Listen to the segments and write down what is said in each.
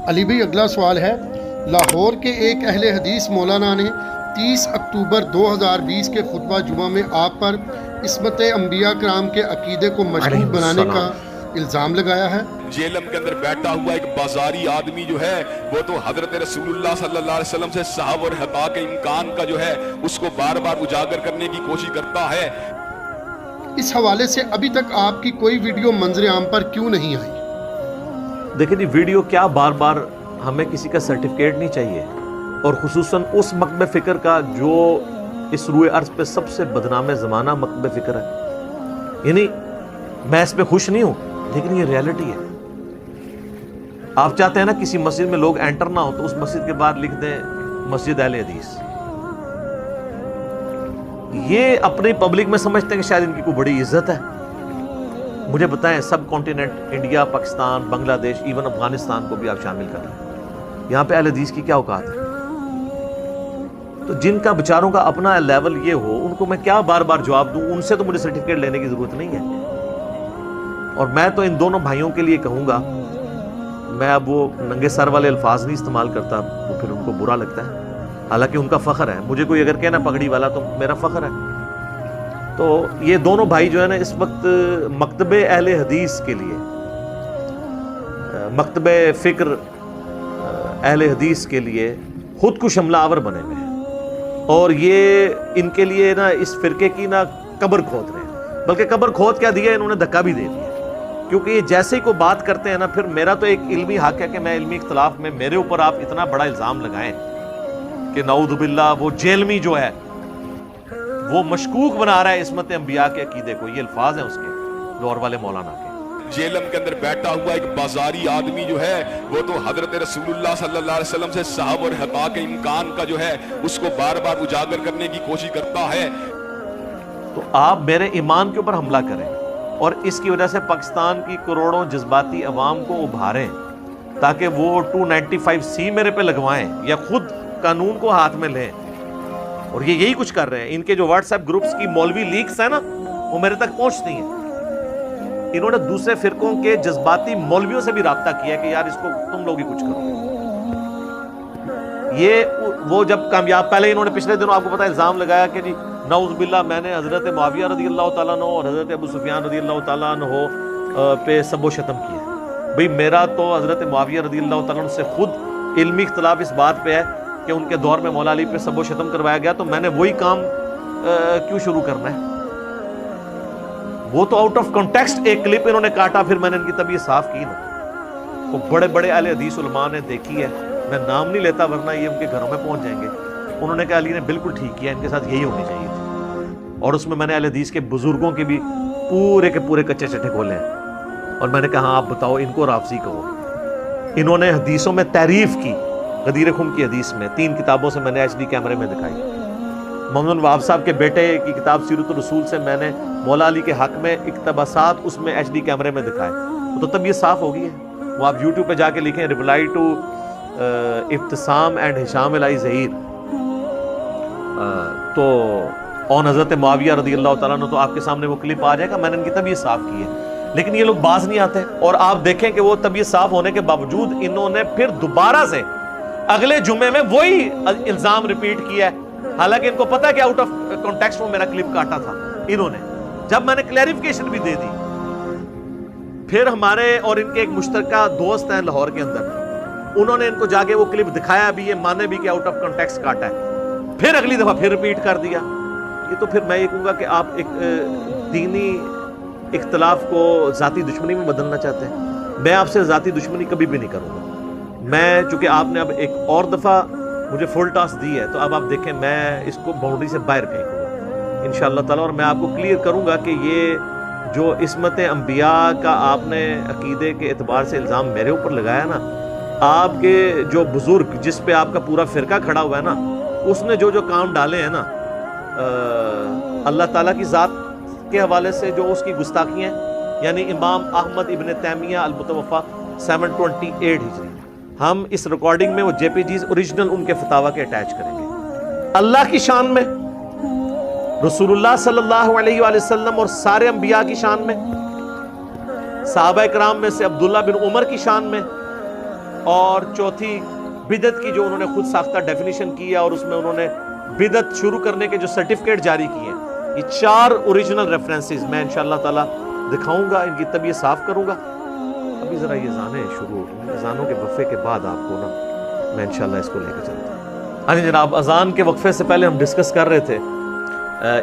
علی بھائی اگلا سوال ہے، لاہور کے ایک اہل حدیث مولانا نے 30 اکتوبر 2020 کے خطبہ جمعہ میں آپ پر عصمت انبیاء کرام کے عقیدے کو مشکوک بنانے کا الزام لگایا ہے۔ جیلم کے اندر بیٹھا ہوا ایک بازاری آدمی جو ہے وہ تو حضرت رسول اللہ صلی اللہ علیہ وسلم سے صحب اور حقا کے امکان کا جو ہے اس کو بار بار اجاگر کرنے کی کوشش کرتا ہے۔ اس حوالے سے ابھی تک آپ کی کوئی ویڈیو منظر عام پر کیوں نہیں آئی؟ دیکھیں جی، ویڈیو کیا بار بار ہمیں کسی کا سرٹیفکیٹ نہیں چاہیے، اور خصوصاً اس مکتب فکر کا جو اس روئے عرض پہ سب سے بدنام زمانہ مکتب فکر ہے۔ یعنی میں اس پہ خوش نہیں ہوں، لیکن یہ ریالٹی ہے۔ آپ چاہتے ہیں نا کسی مسجد میں لوگ انٹر نہ ہو تو اس مسجد کے بعد لکھ دیں مسجد اہل حدیث۔ یہ اپنی پبلک میں سمجھتے ہیں کہ شاید ان کی کوئی بڑی عزت ہے۔ مجھے بتائیں، سب کانٹیننٹ انڈیا، پاکستان، بنگلہ دیش، ایون افغانستان کو بھی آپ شامل کر رہے ہیں، یہاں پہ اہل حدیث کی کیا اوقات ہے؟ تو جن کا بچاروں کا اپنا لیول یہ ہو، ان کو میں کیا بار بار جواب دوں؟ ان سے تو مجھے سرٹیفکیٹ لینے کی ضرورت نہیں ہے۔ اور میں تو ان دونوں بھائیوں کے لیے کہوں گا، میں اب وہ ننگے سر والے الفاظ نہیں استعمال کرتا، وہ پھر ان کو برا لگتا ہے، حالانکہ ان کا فخر ہے۔ مجھے کوئی اگر کہنا پگڑی والا تو میرا فخر ہے۔ تو یہ دونوں بھائی جو ہے نا اس وقت مکتب اہل حدیث کے لیے، مکتب فکر اہل حدیث کے لیے خود کش حملہ آور بنے ہوئے ہیں، اور یہ ان کے لیے نا اس فرقے کی نا قبر کھود رہے ہیں، بلکہ قبر کھود کیا دیا، انہوں نے دھکا بھی دے دیا، کیونکہ یہ جیسے ہی کو بات کرتے ہیں نا، پھر میرا تو ایک علمی حق ہے کہ میں علمی اختلاف میں میرے اوپر آپ اتنا بڑا الزام لگائیں کہ نعوذ باللہ وہ جیلمی جو ہے وہ مشکوک بنا رہا ہے عصمت انبیاء کے عقیدے کو۔ یہ الفاظ ہیں اس کے، لاہور والے مولانا کے۔ جیلم کے اندر بیٹھا ہوا ایک بازاری آدمی جو ہے وہ تو حضرت رسول اللہ صلی اللہ علیہ وسلم سے صحب اور حقا کے امکان کا جو ہے اس کو بار بار اجاگر کرنے کی کوشش کرتا ہے۔ تو آپ میرے ایمان کے اوپر حملہ کریں اور اس کی وجہ سے پاکستان کی کروڑوں جذباتی عوام کو ابھاریں تاکہ وہ 295C میرے پہ لگوائیں یا خود قانون کو ہاتھ میں لیں، اور یہ یہی کچھ کر رہے ہیں۔ ان کے جو واٹس ایپ گروپس کی مولوی لیکس ہیں نا، وہ میرے تک پہنچتی ہیں۔ انہوں نے دوسرے فرقوں کے جذباتی مولویوں سے بھی رابطہ کیا کہ یار اس کو تم لوگ ہی کچھ کرو۔ یہ وہ جب کامیاب، پہلے انہوں نے پچھلے دنوں آپ کو پتا الزام لگایا کہ جی نعوذ باللہ میں نے حضرت معاویہ رضی اللہ تعالیٰ عنہ اور حضرت ابو سفیان رضی اللہ تعالیٰ عنہ پہ سب و شتم کیا۔ بھئی میرا تو حضرت معاویہ رضی اللہ تعالیٰ عنہ سے خود علمی اختلاف اس بات پہ ہے کہ ان کے دور میں مولا علی پہ سب و شتم کروایا گیا، تو میں نے وہی کام کیوں شروع کرنا ہے؟ وہ تو آؤٹ آف کانٹیکسٹ ایک کلپ انہوں نے کاٹا، پھر میں نے ان کی طبیعت صاف کی نا۔ وہ بڑے بڑے اہل حدیث علماء نے دیکھی ہے، میں نام نہیں لیتا ورنہ یہ ان کے گھروں میں پہنچ جائیں گے۔ انہوں نے کہا علی نے بالکل ٹھیک کیا، ان کے ساتھ یہی ہونی چاہیے تھی۔ اور اس میں نے اہل حدیث کے بزرگوں کے بھی پورے کے پورے کچے چٹے کھولے ہیں، اور میں نے کہا آپ بتاؤ ان کو رافضی کہو۔ انہوں نے حدیثوں میں تعریف کی، غدیر خم کی حدیث میں 3 کتابوں سے میں نے HD کیمرے میں دکھائی۔ محمد وہاب صاحب کے بیٹے کی کتاب سیرت الرسول سے میں نے مولا علی کے حق میں اقتباسات اس میں HD کیمرے میں دکھائے، تو طبیعت صاف ہو گئی ہے۔ وہ آپ YouTube پہ جا کے لکھیں ریپلائی ٹو ابتسام اینڈ ہشام الہی ظہیر، تو اون حضرت معاویہ رضی اللہ تعالیٰ عنہ، تو آپ کے سامنے وہ کلپ آ جائے گا۔ میں نے ان کی طبیعت صاف کی ہے، لیکن یہ لوگ باز نہیں آتے، اور آپ دیکھیں کہ وہ طبیعت صاف ہونے کے باوجود انہوں نے پھر دوبارہ سے اگلے جمعے میں وہی الزام ریپیٹ کیا ہے، حالانکہ ان کو پتا ہے کہ آؤٹ آف کانٹیکسٹ وہ میرا کلپ کاٹا تھا انہوں نے، جب میں نے کلیریفیکیشن بھی دے دی۔ پھر ہمارے اور ان کے ایک مشترکہ دوست ہیں لاہور کے اندر، انہوں نے ان کو جا کے وہ کلپ دکھایا بھی، یہ مانے بھی کہ آؤٹ آف کانٹیکسٹ کاٹا ہے، پھر اگلی دفعہ پھر ریپیٹ کر دیا۔ یہ تو پھر میں یہ کہوں گا کہ آپ ایک دینی اختلاف کو ذاتی دشمنی میں بدلنا چاہتے ہیں۔ میں آپ سے ذاتی دشمنی کبھی بھی نہیں کروں گا۔ میں چونکہ آپ نے اب ایک اور دفعہ مجھے فل ٹاس دی ہے، تو اب آپ دیکھیں میں اس کو باؤنڈری سے باہر پھینکوں گا انشاءاللہ تعالیٰ، اور میں آپ کو کلیئر کروں گا کہ یہ جو عصمت انبیاء کا آپ نے عقیدے کے اعتبار سے الزام میرے اوپر لگایا نا، آپ کے جو بزرگ جس پہ آپ کا پورا فرقہ کھڑا ہوا ہے نا، اس نے جو کام ڈالے ہیں نا اللہ تعالیٰ کی ذات کے حوالے سے، جو اس کی گستاخیاں، یعنی امام احمد ابن تیمیہ المتوفا 728 ہجری، ہم اس ریکارڈنگ میں وہ JPGs اوریجنل ان کے فتاویٰ کے اٹیچ کریں گے۔ اللہ کی شان میں، رسول اللہ صلی اللہ علیہ وآلہ وسلم اور سارے انبیاء کی شان میں، صحابہ کرام میں سے عبداللہ بن عمر کی شان میں، اور چوتھی بدعت کی جو انہوں نے خود ساختہ ڈیفینیشن کی ہے اور اس میں انہوں نے بدعت شروع کرنے کے جو سرٹیفکیٹ جاری کیے ہیں. یہ 4 اوریجنل ریفرنسز میں انشاءاللہ تعالی دکھاؤں گا, ان کی طبیعت صاف کروں گا. ابھی ذرا یہ اذانیں شروع, اذانوں کے وقفے کے بعد آپ کو نا میں انشاءاللہ اس کو لے کے چلتا ہوں. ہاں جناب, اذان کے وقفے سے پہلے ہم ڈسکس کر رہے تھے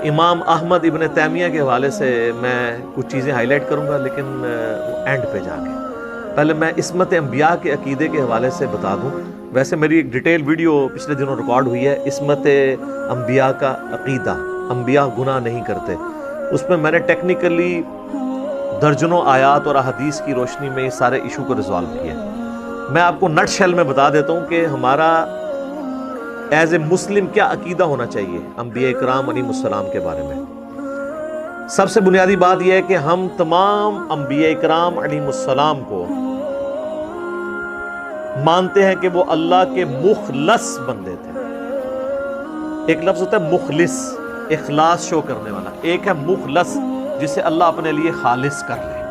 امام احمد ابن تیمیہ کے حوالے سے. میں کچھ چیزیں ہائی لائٹ کروں گا لیکن اینڈ پہ جا کے. پہلے میں عصمت انبیاء کے عقیدے کے حوالے سے بتا دوں. ویسے میری ایک ڈیٹیل ویڈیو پچھلے دنوں ریکارڈ ہوئی ہے, عصمت انبیاء کا عقیدہ, انبیاء گناہ نہیں کرتے. اس میں میں نے ٹیکنیکلی درجنوں آیات اور احادیث کی روشنی میں یہ سارے ایشو کو ریزالو کیا. میں آپ کو نٹ شیل میں بتا دیتا ہوں کہ ہمارا ایز اے مسلم کیا عقیدہ ہونا چاہیے انبیاء اکرام علیہ السلام کے بارے میں. سب سے بنیادی بات یہ ہے کہ ہم تمام انبیاء اکرام علیہ السلام کو مانتے ہیں کہ وہ اللہ کے مخلص بندے تھے. ایک لفظ ہوتا ہے مخلص, اخلاص شو کرنے والا. ایک ہے مخلص جسے اللہ اپنے لیے خالص کر لے.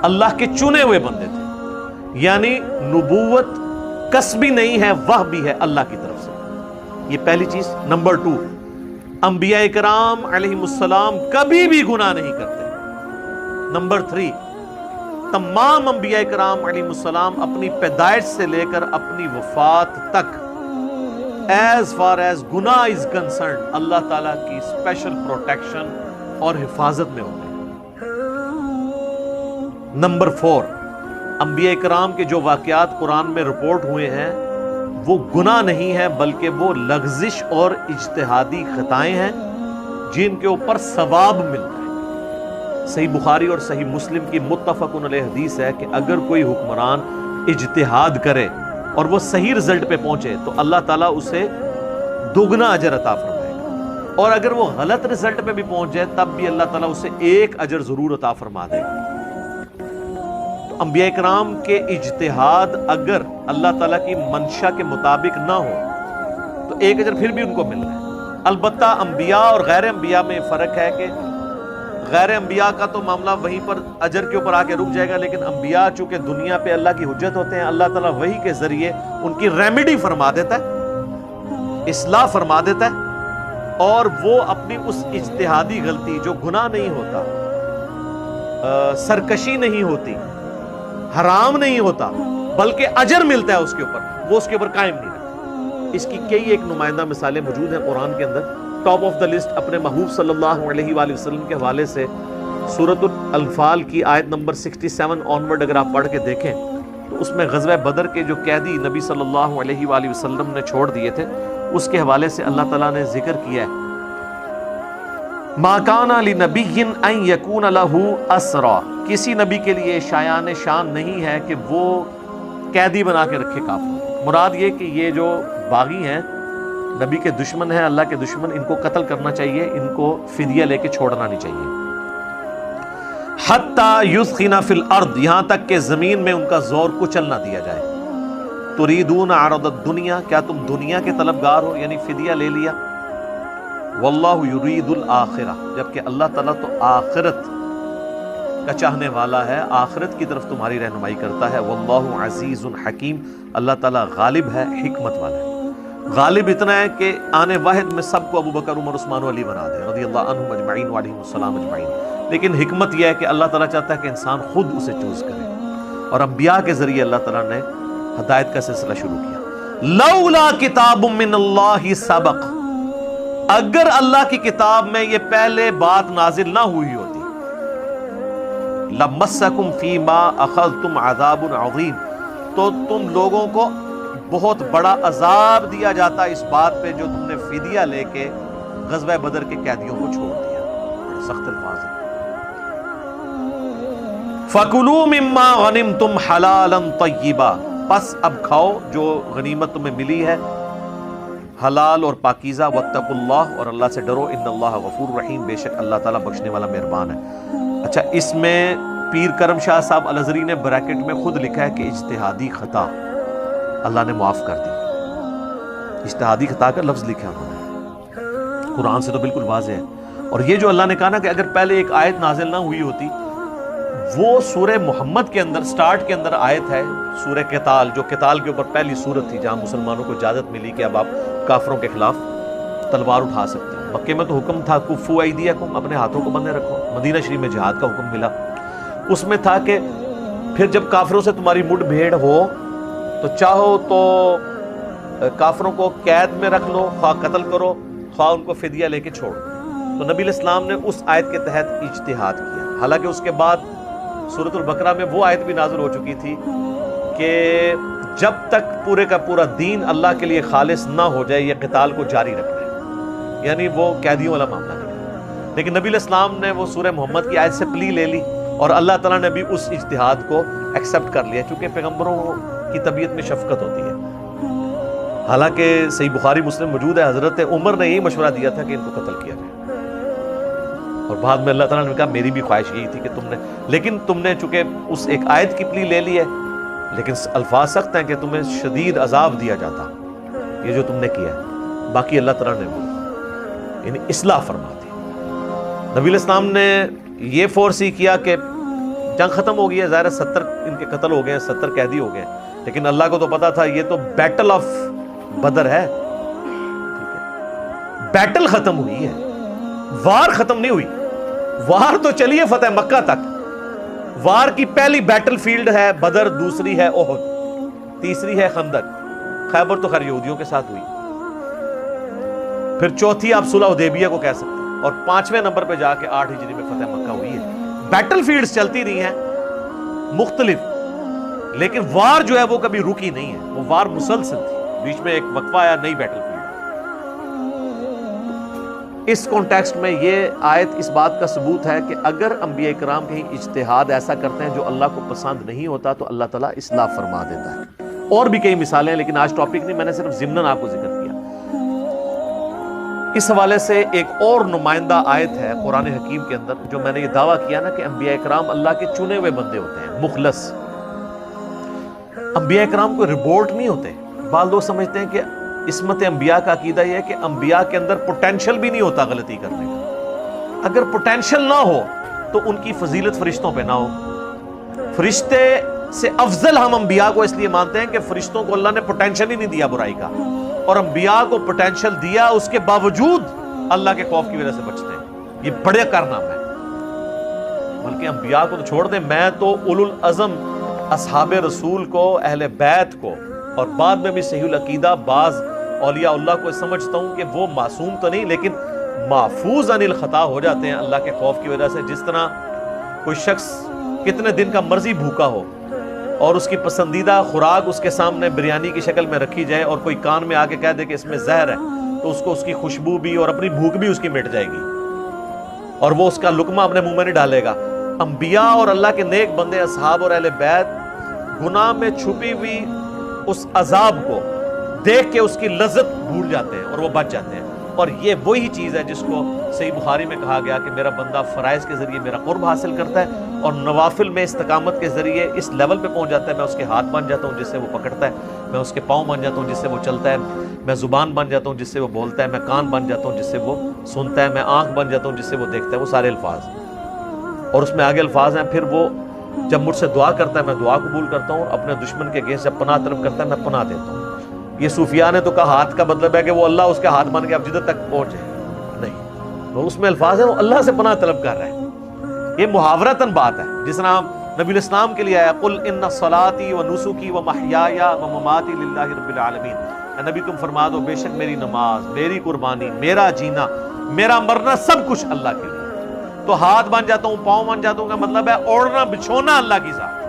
اللہ کے چنے ہوئے بندے تھے, یعنی نبوت کسبی نہیں ہے, وہ بھی ہے اللہ کی طرف سے. یہ پہلی چیز. نمبر 2, انبیاء کرام علیہ السلام کبھی بھی گناہ نہیں کرتے. نمبر 3, تمام انبیاء کرام علیہ السلام اپنی پیدائش سے لے کر اپنی وفات تک ایز فار ایز گناہ از کنسرنڈ اللہ تعالیٰ کی اسپیشل پروٹیکشن اور حفاظت میں ہوتے ہیں. نمبر 4, انبیاء کرام کے جو واقعات قرآن میں رپورٹ ہوئے ہیں وہ گناہ نہیں ہیں بلکہ وہ لغزش اور اجتہادی خطائیں ہیں جن کے اوپر ثواب ملتا ہے. صحیح بخاری اور صحیح مسلم کی متفق علیہ حدیث ہے کہ اگر کوئی حکمران اجتہاد کرے اور وہ صحیح رزلٹ پہ پہنچے تو اللہ تعالیٰ اسے دگنا اجر عطا فرمائے گا, اور اگر وہ غلط رزلٹ پہ بھی پہنچ جائے تب بھی اللہ تعالیٰ اسے 1 اجر ضرور عطا فرما دے گا. تو انبیاء کرام کے اجتہاد اگر اللہ تعالیٰ کی منشا کے مطابق نہ ہو تو 1 اجر پھر بھی ان کو مل رہا ہے. البتہ انبیاء اور غیر انبیاء میں فرق ہے کہ غیر انبیاء کا تو معاملہ وہیں پر اجر کے اوپر آ کے رک جائے گا, لیکن انبیاء چونکہ دنیا پہ اللہ کی حجت ہوتے ہیں, اللہ تعالیٰ وحی کے ذریعے ان کی ریمیڈی فرما دیتا ہے, اصلاح فرما دیتا ہے, اور وہ اپنی اس اجتہادی غلطی جو گناہ نہیں ہوتا, سرکشی نہیں ہوتی, حرام نہیں ہوتا, بلکہ اجر ملتا ہے اس کے اوپر, وہ اس کے اوپر قائم نہیں رہتا. اس کی کئی ایک نمائندہ مثالیں موجود ہیں قرآن کے اندر. ٹاپ آف دا لسٹ اپنے محبوب صلی اللہ علیہ وآلہ وسلم کے حوالے سے سورۃ الانفال کی آیت نمبر 67 آنورڈ اگر آپ پڑھ کے دیکھیں تو اس میں غزوہ بدر کے جو قیدی نبی صلی اللہ علیہ وآلہ وسلم نے چھوڑ دیے تھے اس کے حوالے سے اللہ تعالیٰ نے ذکر کیا ہے, ما کان لنبی ان یکون لہ اسرا, کسی نبی کے لیے شایان شان نہیں ہے کہ وہ قیدی بنا کے رکھے کافروں. مراد یہ کہ یہ جو باغی ہیں, نبی کے دشمن ہیں, اللہ کے دشمن, ان کو قتل کرنا چاہیے, ان کو فدیہ لے کے چھوڑنا نہیں چاہیے. حتی یثخن فی الارض, یہاں تک کہ زمین میں ان کا زور کچل نہ دیا جائے. تریدون عرض الدنیا, کیا تم دنیا کے طلبگار ہو, یعنی فدیہ لے لیا. واللہ یرید الآخرہ, جبکہ اللہ تعالیٰ تو آخرت کا چاہنے والا ہے, آخرت کی طرف تمہاری رہنمائی کرتا ہے. واللہ عزیز حکیم, اللہ تعالیٰ غالب ہے, حکمت والا ہے. غالب اتنا ہے کہ آنے واحد میں سب کو ابو بکر, عمر, عثمان و علی بنا دے رضی اللہ عنہم اجمعین وعلیہم السلام اجمعین. لیکن حکمت یہ ہے کہ اللہ تعالیٰ چاہتا ہے کہ انسان خود اسے چوز کرے, اور انبیاء کے ذریعے اللہ تعالیٰ نے ہدایت کا سلسلہ شروع کیا. لولا کتاب من اللہ سبق, اگر اللہ کی کتاب میں یہ پہلے بات نازل نہ ہوئی ہوتی, لمسکم فیما اخذتم عذاب عظیم, تو تم لوگوں کو بہت بڑا عذاب دیا جاتا اس بات پہ جو تم نے فدیہ لے کے غزوہ بدر کے قیدیوں کو چھوڑ دیا. بڑے سخت الفاظ ہیں. فَكُلُوا مِمَّا غَنِمْتُمْ حَلَالًا طَيِّبًا, پس اب کھاؤ جو غنیمت تمہیں ملی ہے حلال اور پاکیزہ. وَاتَّقُوا اللَّهَ, اور اللہ سے ڈرو. اِنَّ اللَّهَ غَفُورٌ رَحِيمٌ, بے شک اللہ تعالیٰ بخشنے والا مہربان ہے. اچھا, اس میں پیر کرم شاہ صاحب الازہری نے بریکٹ میں خود لکھا ہے کہ اجتہادی خطا اللہ نے معاف کر دی. اجتہادی خطا کا لفظ لکھا انہوں نے, قرآن سے تو بالکل واضح ہے. اور یہ جو اللہ نے کہا نا کہ اگر پہلے ایک آیت نازل نہ ہوئی ہوتی, وہ سورہ محمد کے اندر سٹارٹ کے اندر آیت ہے سورہ قتال، جو قتال کے اوپر پہلی سورت تھی جہاں مسلمانوں کو اجازت ملی کہ اب آپ کافروں کے خلاف تلوار اٹھا سکتے ہیں۔ مکے میں تو حکم تھا کفو ایدیکم، اپنے ہاتھوں کو بندھے رکھو۔ مدینہ شریف میں جہاد کا حکم ملا، اس میں تھا کہ پھر جب کافروں سے تمہاری مڈ بھیڑ ہو تو چاہو تو کافروں کو قید میں رکھ لو، خواہ قتل کرو خواہ ان کو فدیہ لے کے چھوڑ۔ تو نبی علیہ السلام نے اس آیت کے تحت اجتہاد کیا، حالانکہ اس کے بعد سورۃ البقرہ میں وہ آیت بھی نازل ہو چکی تھی کہ جب تک پورے کا پورا دین اللہ کے لیے خالص نہ ہو جائے یہ قتال کو جاری رکھنا ہے، یعنی وہ قیدیوں والا معاملہ نہیں۔ لیکن نبی علیہ السلام نے وہ سورہ محمد کی آیت سے پلی لے لی اور اللہ تعالیٰ نے بھی اس اجتہاد کو ایکسیپٹ کر لیا، کیونکہ پیغمبروں کی طبیعت میں شفقت ہوتی ہے۔ حالانکہ صحیح بخاری مسلم موجود ہے، حضرت عمر نے یہی مشورہ دیا تھا کہ ان کو قتل کیا جائے، اور بعد میں اللہ تعالیٰ نے کہا میری بھی خواہش یہی تھی کہ لیکن تم نے چونکہ اس ایک آیت کی پلی لے لی ہے، لیکن الفاظ سخت ہیں کہ تمہیں شدید عذاب دیا جاتا یہ جو تم نے کیا ہے۔ باقی اللہ تعالیٰ نے بولا یعنی اصلاح فرما دی۔ نبی علیہ السلام نے یہ فورس ہی کیا کہ جنگ ختم ہو گئی ہے، ظاہر 70 ان کے قتل ہو گئے ہیں، 70 قیدی ہو گئے ہیں، لیکن اللہ کو تو پتا تھا یہ تو بیٹل آف بدر ہے، بیٹل ختم ہوئی ہے، وار ختم نہیں ہوئی۔ وار تو چلیے فتح مکہ تک، وار کی پہلی بیٹل فیلڈ ہے بدر، دوسری ہے احد، تیسری ہے خندق، خیبر تو خیر یہودیوں کے ساتھ ہوئی، پھر چوتھی آپ صلح حدیبیہ کو کہہ سکتے ہیں، اور 5ویں نمبر پہ جا کے 8 ہجری میں فتح مکہ ہوئی ہے۔ بیٹل فیلڈز چلتی رہی ہیں مختلف، لیکن وار جو ہے وہ کبھی رکی نہیں ہے، وہ وار مسلسل تھی، بیچ میں ایک وقفہ آیا نئی بیٹل فیلڈ۔ اس کانٹیکسٹ میں یہ آیت اس بات کا ثبوت ہے کہ اگر انبیاء کرام کہیں اجتہاد ایسا کرتے ہیں جو اللہ کو پسند نہیں ہوتا تو اللہ تعالیٰ اصلاح فرما دیتا ہے۔ اور بھی کئی مثالیں ہیں، لیکن آج ٹاپک نہیں، میں نے صرف ضمناً آپ کو ذکر کیا۔ اس حوالے سے ایک اور نمائندہ آیت ہے قرآن حکیم کے اندر، جو میں نے یہ دعویٰ کیا نا کہ انبیاء کرام اللہ کے چنے ہوئے بندے ہوتے ہیں، مخلص۔ انبیاء کرام کوئی ربورٹ نہیں ہوتے۔ بعض لوگ سمجھتے ہیں کہ عصمت انبیاء کا عقیدہ یہ ہے کہ انبیاء کے اندر پوٹینشل بھی نہیں ہوتا غلطی کرنے کا۔ اگر پوٹینشل نہ ہو تو ان کی فضیلت فرشتوں پہ نہ ہو۔ فرشتے سے افضل ہم انبیاء کو اس لیے مانتے ہیں کہ فرشتوں کو اللہ نے پوٹینشل ہی نہیں دیا برائی کا، اور انبیاء کو پوٹینشل دیا، اس کے باوجود اللہ کے خوف کی وجہ سے بچتے ہیں۔ یہ بڑے کارنامہ ہے۔ بلکہ انبیاء کو تو چھوڑ دیں، میں تو اولو العزم اصحاب رسول کو، اہل بیت کو، اور بعد میں بھی صحیح العقیدہ بعض اولیاء اللہ کو سمجھتا ہوں کہ وہ معصوم تو نہیں لیکن محفوظ عن الخطا ہو جاتے ہیں اللہ کے خوف کی وجہ سے۔ جس طرح کوئی شخص کتنے دن کا مرضی بھوکا ہو اور اس کی پسندیدہ خوراک اس کے سامنے بریانی کی شکل میں رکھی جائے اور کوئی کان میں آ کے کہہ دے کہ اس میں زہر ہے، تو اس کو اس کی خوشبو بھی اور اپنی بھوک بھی اس کی مٹ جائے گی اور وہ اس کا لقمہ اپنے منہ میں نہیں ڈالے گا۔ انبیاء اور اللہ کے نیک بندے، اصحاب اور اہل بیت، گناہ میں چھپی ہوئی اس عذاب کو دیکھ کے اس کی لذت بھول جاتے ہیں اور وہ بچ جاتے ہیں۔ اور یہ وہی چیز ہے جس کو صحیح بخاری میں کہا گیا کہ میرا بندہ فرائض کے ذریعے میرا قرب حاصل کرتا ہے اور نوافل میں استقامت کے ذریعے اس لیول پہ پہنچ جاتا ہے، میں اس کے ہاتھ بن جاتا ہوں جس سے وہ پکڑتا ہے، میں اس کے پاؤں بن جاتا ہوں جس سے وہ چلتا ہے، میں زبان بن جاتا ہوں جس سے وہ بولتا ہے، میں کان بن جاتا ہوں جس سے وہ سنتا ہے، میں آنکھ بن جاتا ہوں جس سے وہ دیکھتا ہے۔ وہ سارے الفاظ، اور اس میں آگے الفاظ ہیں، پھر وہ جب مجھ سے دعا کرتا ہے میں دعا قبول کرتا ہوں، اپنے دشمن کے اگینسٹ جب پناہ طلب کرتا ہے میں پناہ دیتا ہوں۔ یہ صوفیاء نے تو کہا ہاتھ کا مطلب ہے کہ وہ اللہ اس کے ہاتھ بن کے اب جدھر تک پہنچے، نہیں، تو اس میں الفاظ ہیں وہ اللہ سے پناہ طلب کر رہے ہیں۔ یہ محاورتاً بات ہے، جس طرح نبی علیہ السلام کے لیے آیا قل ان صلاتی و نسکی و محیای و مماتی للہ رب العالمین، اے نبی تم فرما دو بے شک میری نماز، میری قربانی، میرا جینا، میرا مرنا سب کچھ اللہ کے لیے۔ تو ہاتھ بن جاتا ہوں، پاؤں بن جاتا ہوں کا مطلب ہے اوڑھنا بچھونا اللہ کی ذات۔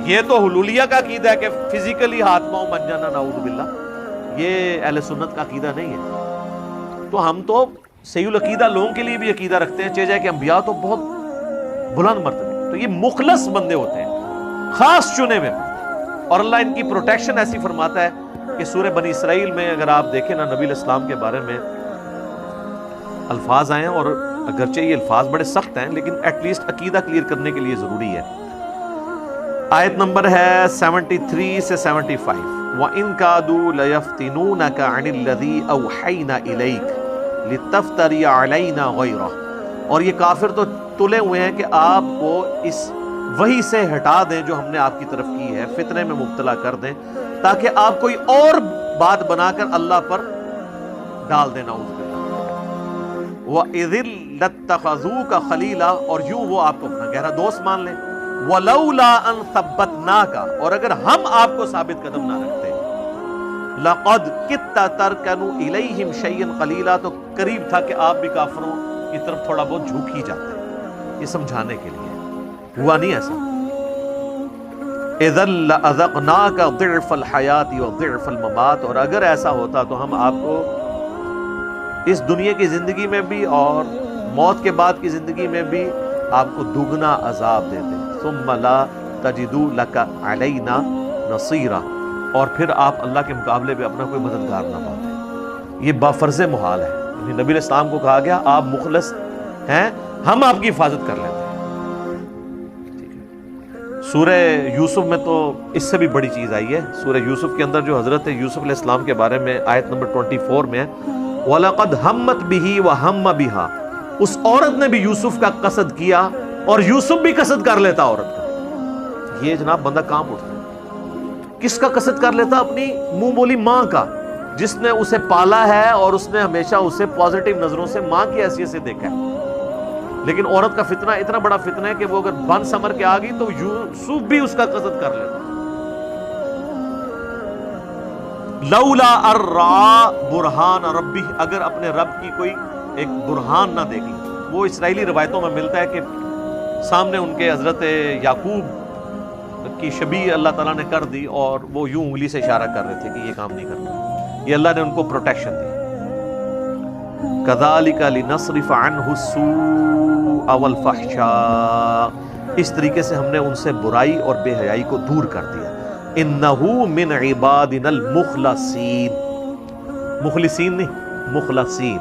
یہ تو حلولیہ کا عقیدہ ہے کہ فزیکلی ہاتھ پاؤں بن جانا، نعوذ باللہ، یہ اہل سنت کا عقیدہ نہیں ہے۔ تو ہم تو صحیح العقیدہ لوگوں کے لیے بھی عقیدہ رکھتے ہیں، چاہے جائے کہ انبیاء تو بہت بلند مرتبے، تو یہ مخلص بندے ہوتے ہیں، خاص چنے ہوئے بندے، اور اللہ ان کی پروٹیکشن ایسی فرماتا ہے کہ سورہ بنی اسرائیل میں اگر آپ دیکھیں نا نبی علیہ السلام کے بارے میں الفاظ آئے ہیں، اور اگرچہ یہ الفاظ بڑے سخت ہیں لیکن ایٹ لیسٹ عقیدہ کلیئر کرنے کے لیے ضروری ہے۔ آیت نمبر ہے 73 سے 75، وَإِن كَادُوا لَيَفْتِنُونَكَ عَنِ الَّذِي أَوْحَيْنَا إِلَيْكَ لِتَفْتَرِيَ عَلَيْنَا غَيْرَهُ، اور یہ کافر تو تلے ہوئے ہیں کہ آپ کو اس وحی سے ہٹا دیں جو ہم نے آپ کی طرف کی ہے، فتنے میں مبتلا کر دیں تاکہ آپ کوئی اور بات بنا کر اللہ پر ڈال دیں، نعوذ باللہ۔ وَإِذٍ لَاتَّخَذُوكَ خَلِيلًا، اور یوں وہ آپ کو اپنا گہرا دوست مان لیں۔ وَلَوْلَا أَن ثَبَّتْنَاكَ، اور اگر ہم آپ کو ثابت قدم نہ رکھتے، لَقَدْ كِدتَّ تَرْكَنُوا إِلَيْهِمْ شَيْئًا قَلِيلًا، تو قریب تھا کہ آپ بھی کافروں کی طرف تھوڑا بہت جھوک ہی جاتے۔ یہ سمجھانے کے لیے ہوا نہیں ایسا۔ اذا لأذقناك ضعف الحیات وضعف الممات، اور اگر ایسا ہوتا تو ہم آپ کو اس دنیا کی زندگی میں بھی اور موت کے بعد کی زندگی میں بھی آپ کو دگنا عذاب دیتے۔ ثم لا تجدوا لك علینا نصیرا، اور پھر آپ اللہ کے مقابلے میں اپنا کوئی مددگار نہ پاتے۔ یہ بافرض محال ہے، یعنی نبی علیہ السلام کو کہا گیا آپ مخلص ہیں، ہم آپ کی حفاظت کر لیتے ہیں۔ سورہ یوسف میں تو اس سے بھی بڑی چیز آئی ہے۔ سورہ یوسف کے اندر جو حضرت یوسف علیہ السلام کے بارے میں آیت نمبر 24 میں ہے، وَلَقَدْ هَمَّتْ بِهِ وَهَمَّ بِهَا، اس عورت نے بھی یوسف کا قصد کیا اور یوسف بھی قصد کر لیتا عورت کا۔ یہ جناب بندہ کام اٹھتا ہے، کس کا قصد کر لیتا؟ اپنی منہ بولی ماں کا، جس نے اسے پالا ہے اور اس نے ہمیشہ اسے پازیٹیو نظروں سے ماں کی حیثیت سے دیکھا ہے۔ لیکن عورت کا فتنہ اتنا بڑا فتنہ ہے کہ وہ اگر بن سمر کے آ گئی تو یوسف بھی اس کا قصد کر لیتا۔ لولا ارّا برہان ربی، اگر اپنے رب کی کوئی ایک برہان نہ دیکھی۔ وہ اسرائیلی روایتوں میں ملتا ہے کہ سامنے ان کے حضرت یعقوب کی شبیہ اللہ تعالیٰ نے کر دی اور وہ یوں انگلی سے اشارہ کر رہے تھے کہ یہ کام نہیں کرنا۔ یہ اللہ نے ان کو پروٹیکشن دی۔ کذالک لنصرف عنہ السوء والفحشاء، اس طریقے سے ہم نے ان سے برائی اور بے حیائی کو دور کر دیا۔ انہ من عبادنا المخلصین، مخلصین نہیں مخلصین،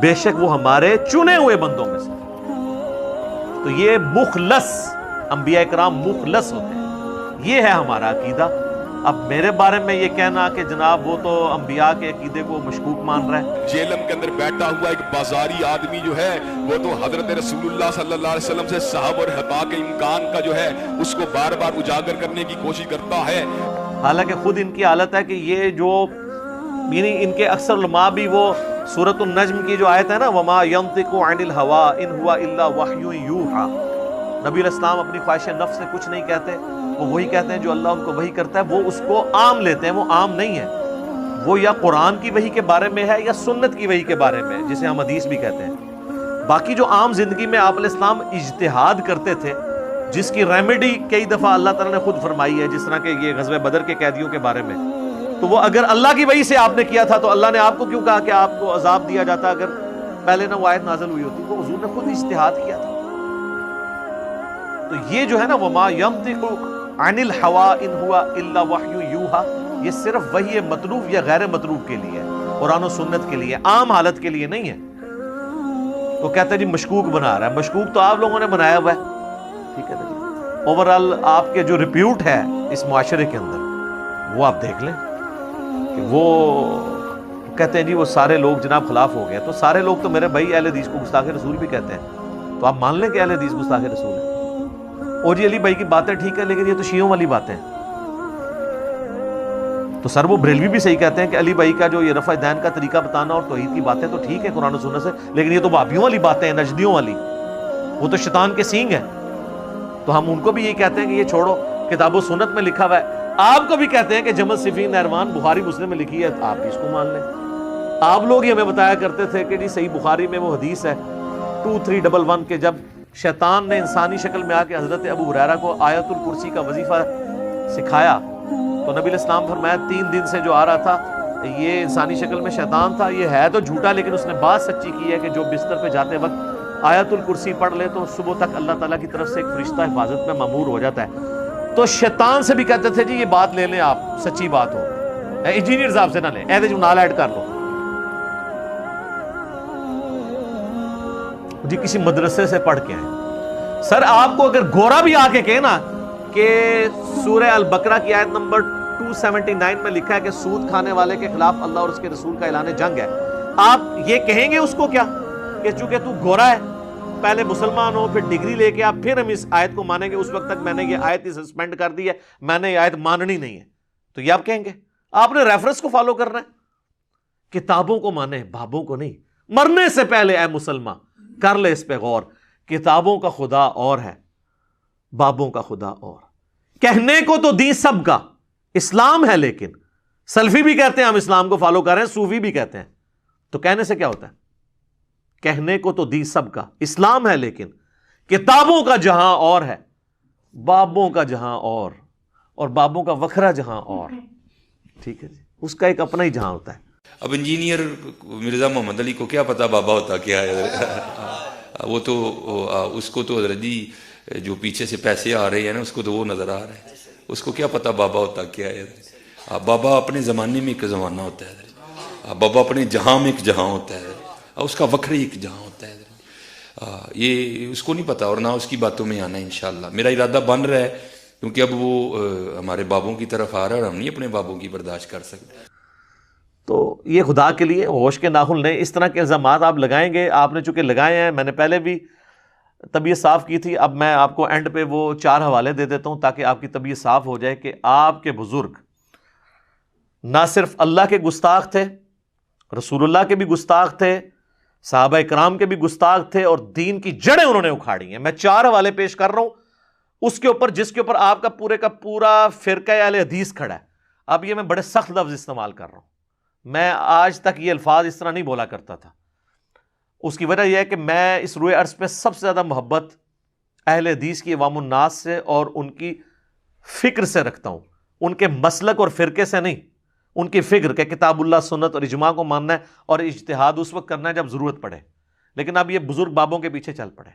بے شک وہ ہمارے چنے ہوئے بندوں میں سے۔ تو یہ مخلص، انبیاء کرام مخلص ہوتے ہیں، یہ ہے ہمارا عقیدہ۔ اب میرے بارے میں یہ کہنا کہ جناب وہ تو انبیاء کے عقیدے کو مشکوک مان رہا ہے۔ جیلم کے اندر بیٹھا ہوا ایک بازاری آدمی جو ہے وہ تو حضرت رسول اللہ صلی اللہ علیہ وسلم سے صحب اور حقا کے امکان کا جو ہے اس کو بار بار اجاگر کرنے کی کوشش کرتا ہے۔ حالانکہ خود ان کی حالت ہے کہ یہ جو یعنی ان کے اکثر علماء بھی وہ سورۃ النجم کی جو آیت ہے نا، وما ينطق عن الهوى ان هو الا وحی یوحی، نبی علیہ السلام اپنی خواہش نفس سے کچھ نہیں کہتے، وہ وہی کہتے ہیں جو اللہ ان کو وحی کرتا ہے۔ وہ اس کو عام لیتے ہیں، وہ عام نہیں ہے، وہ یا قرآن کی وحی کے بارے میں ہے یا سنت کی وحی کے بارے میں، جسے ہم حدیث بھی کہتے ہیں۔ باقی جو عام زندگی میں آپ علیہ السلام اجتہاد کرتے تھے، جس کی ریمیڈی کئی دفعہ اللہ تعالیٰ نے خود فرمائی ہے، جس طرح کہ یہ غزوہ بدر کے قیدیوں کے بارے میں، تو وہ اگر اللہ کی وحی سے آپ نے کیا تھا تو اللہ نے آپ کو کیوں کہا کہ آپ کو عذاب دیا جاتا اگر پہلے نہ وہ آیت نازل ہوئی ہوتی؟ وہ حضور نے خود اجتہاد کیا تھا۔ تو یہ جو ہے نا وما ينطق عن الهوى ان هو الا وحی یوحی، یہ صرف وحی مطلوب یا غیر مطلوب کے لیے ہے، قرآن و سنت کے لیے، عام حالت کے لیے نہیں ہے۔ تو کہتے ہیں جی مشکوک بنا رہا ہے، مشکوک تو آپ لوگوں نے بنایا ہوا ہے، ٹھیک ہے نا جی۔ اوورآل آپ کے جو ریپیوٹ ہے اس معاشرے کے اندر وہ آپ دیکھ لیں کہ وہ کہتے ہیں جی وہ سارے لوگ جناب خلاف ہو گئے، تو سارے لوگ تو میرے بھائی اہل حدیث کو گستاخ رسول بھی کہتے ہیں، تو آپ مان لیں کہ اہل حدیث گستاخ رسول ہے۔ اور جی علی بھائی کی باتیں ٹھیک ہے لیکن یہ تو شیعوں والی باتیں ہیں، تو سر وہ بریلوی بھی صحیح کہتے ہیں کہ علی بھائی کا جو یہ رفع دین کا طریقہ بتانا اور توحید کی باتیں تو ٹھیک ہے قرآن و سنت سے، لیکن یہ تو وہابیوں والی باتیں ہیں، نجدیوں والی، وہ تو شیطان کے سینگ ہیں۔ تو ہم ان کو بھی یہی کہتے ہیں کہ یہ چھوڑو، کتاب و سنت میں لکھا ہوا ہے۔ آپ کو بھی کہتے ہیں کہ جمل صفین نہروان بخاری مسلم میں لکھی ہے، آپ بھی اس کو مان لیں۔ آپ لوگ ہی ہمیں بتایا کرتے تھے کہ جی صحیح بخاری میں وہ حدیث ہے 2311 کہ جب شیطان نے انسانی شکل میں آ کے حضرت ابو ہریرہ کو آیت الکرسی کا وظیفہ سکھایا، تو نبی علیہ السلام فرمایا 3 دن سے جو آ رہا تھا یہ انسانی شکل میں شیطان تھا، یہ ہے تو جھوٹا لیکن اس نے بات سچی کی ہے کہ جو بستر پہ جاتے وقت آیت الکرسی پڑھ لے تو صبح تک اللہ تعالیٰ کی طرف سے ایک فرشتہ حفاظت میں مامور ہو جاتا ہے۔ تو شیطان سے بھی کہتے تھے جی یہ بات لے لیں، آپ سچی بات ہو، انجینئر صاحب سے نہ لیں، ایسے جو نال ایڈ کر لو جی، کسی مدرسے سے پڑھ کے آئے۔ سر آپ کو اگر گورا بھی آ کے کہے نا کہ سورہ البقرہ کی آیت نمبر 279 میں لکھا ہے کہ سود کھانے والے کے خلاف اللہ اور اس کے رسول کا اعلان جنگ ہے، آپ یہ کہیں گے اس کو کیا کہ چونکہ تو گورا ہے پہلے مسلمان ہو پھر ڈگری لے کے آپ پھر ہم اس آیت کو مانیں گے، اس وقت تک میں نے یہ آیت ہی سسپینڈ کر دی ہے، میں نے یہ آیت ماننی نہیں ہے، تو یہ آپ کہیں گے؟ آپ نے ریفرنس کو فالو کرنا ہے، کتابوں کو مانے، بابوں کو نہیں۔ مرنے سے پہلے اے مسلمان کر لے اس پہ غور، کتابوں کا خدا اور ہے، بابوں کا خدا اور۔ کہنے کو تو دین سب کا اسلام ہے، لیکن سلفی بھی کہتے ہیں ہم اسلام کو فالو کر رہے ہیں، صوفی بھی کہتے ہیں، تو کہنے سے کیا ہوتا ہے؟ کہنے کو تو دین سب کا اسلام ہے، لیکن کتابوں کا جہاں اور ہے، بابوں کا جہاں اور بابوں کا وکھرا جہاں اور، ٹھیک ہے جی، اس کا ایک اپنا ہی جہاں ہوتا ہے۔ اب انجینئر مرزا محمد علی کو کیا پتا بابا ہوتا کیا ہے؟ وہ تو اس کو تو حضرت جی جو پیچھے سے پیسے آ رہے ہیں نا، اس کو تو وہ نظر آ رہا ہے، اس کو کیا پتا بابا ہوتا کیا ہے؟ بابا اپنے زمانے میں ایک زمانہ ہوتا ہے، بابا اپنے جہاں میں ایک جہاں ہوتا ہے، اس کا وکھرے ایک جہاں ہوتا ہے، یہ اس کو نہیں پتا اور نہ اس کی باتوں میں آنا۔ انشاءاللہ میرا ارادہ بن رہا ہے، کیونکہ اب وہ ہمارے بابوں کی طرف آ رہا ہے اور ہم نہیں اپنے بابوں کی برداشت کر سکتے۔ تو یہ خدا کے لیے ہوش کے ناخن لیں، اس طرح کے الزامات آپ لگائیں گے، آپ نے چونکہ لگائے ہیں، میں نے پہلے بھی طبیعت صاف کی تھی، اب میں آپ کو اینڈ پہ وہ 4 حوالے دے دیتا ہوں تاکہ آپ کی طبیعت صاف ہو جائے کہ آپ کے بزرگ نہ صرف اللہ کے گستاخ تھے، رسول اللہ کے بھی گستاخ تھے، صحابہ کرام کے بھی گستاخ تھے، اور دین کی جڑیں انہوں نے اکھاڑی ہیں۔ میں 4 حوالے پیش کر رہا ہوں اس کے اوپر جس کے اوپر آپ کا پورے کا پورا فرقہ اہل حدیث کھڑا ہے۔ اب یہ میں بڑے سخت لفظ استعمال کر رہا ہوں، میں آج تک یہ الفاظ اس طرح نہیں بولا کرتا تھا۔ اس کی وجہ یہ ہے کہ میں اس روئے عرض پہ سب سے زیادہ محبت اہل حدیث کی عوام الناس سے اور ان کی فکر سے رکھتا ہوں، ان کے مسلک اور فرقے سے نہیں، ان کی فکر کہ کتاب اللہ، سنت اور اجماع کو ماننا ہے اور اجتہاد اس وقت کرنا ہے جب ضرورت پڑے۔ لیکن اب یہ بزرگ بابوں کے پیچھے چل پڑے،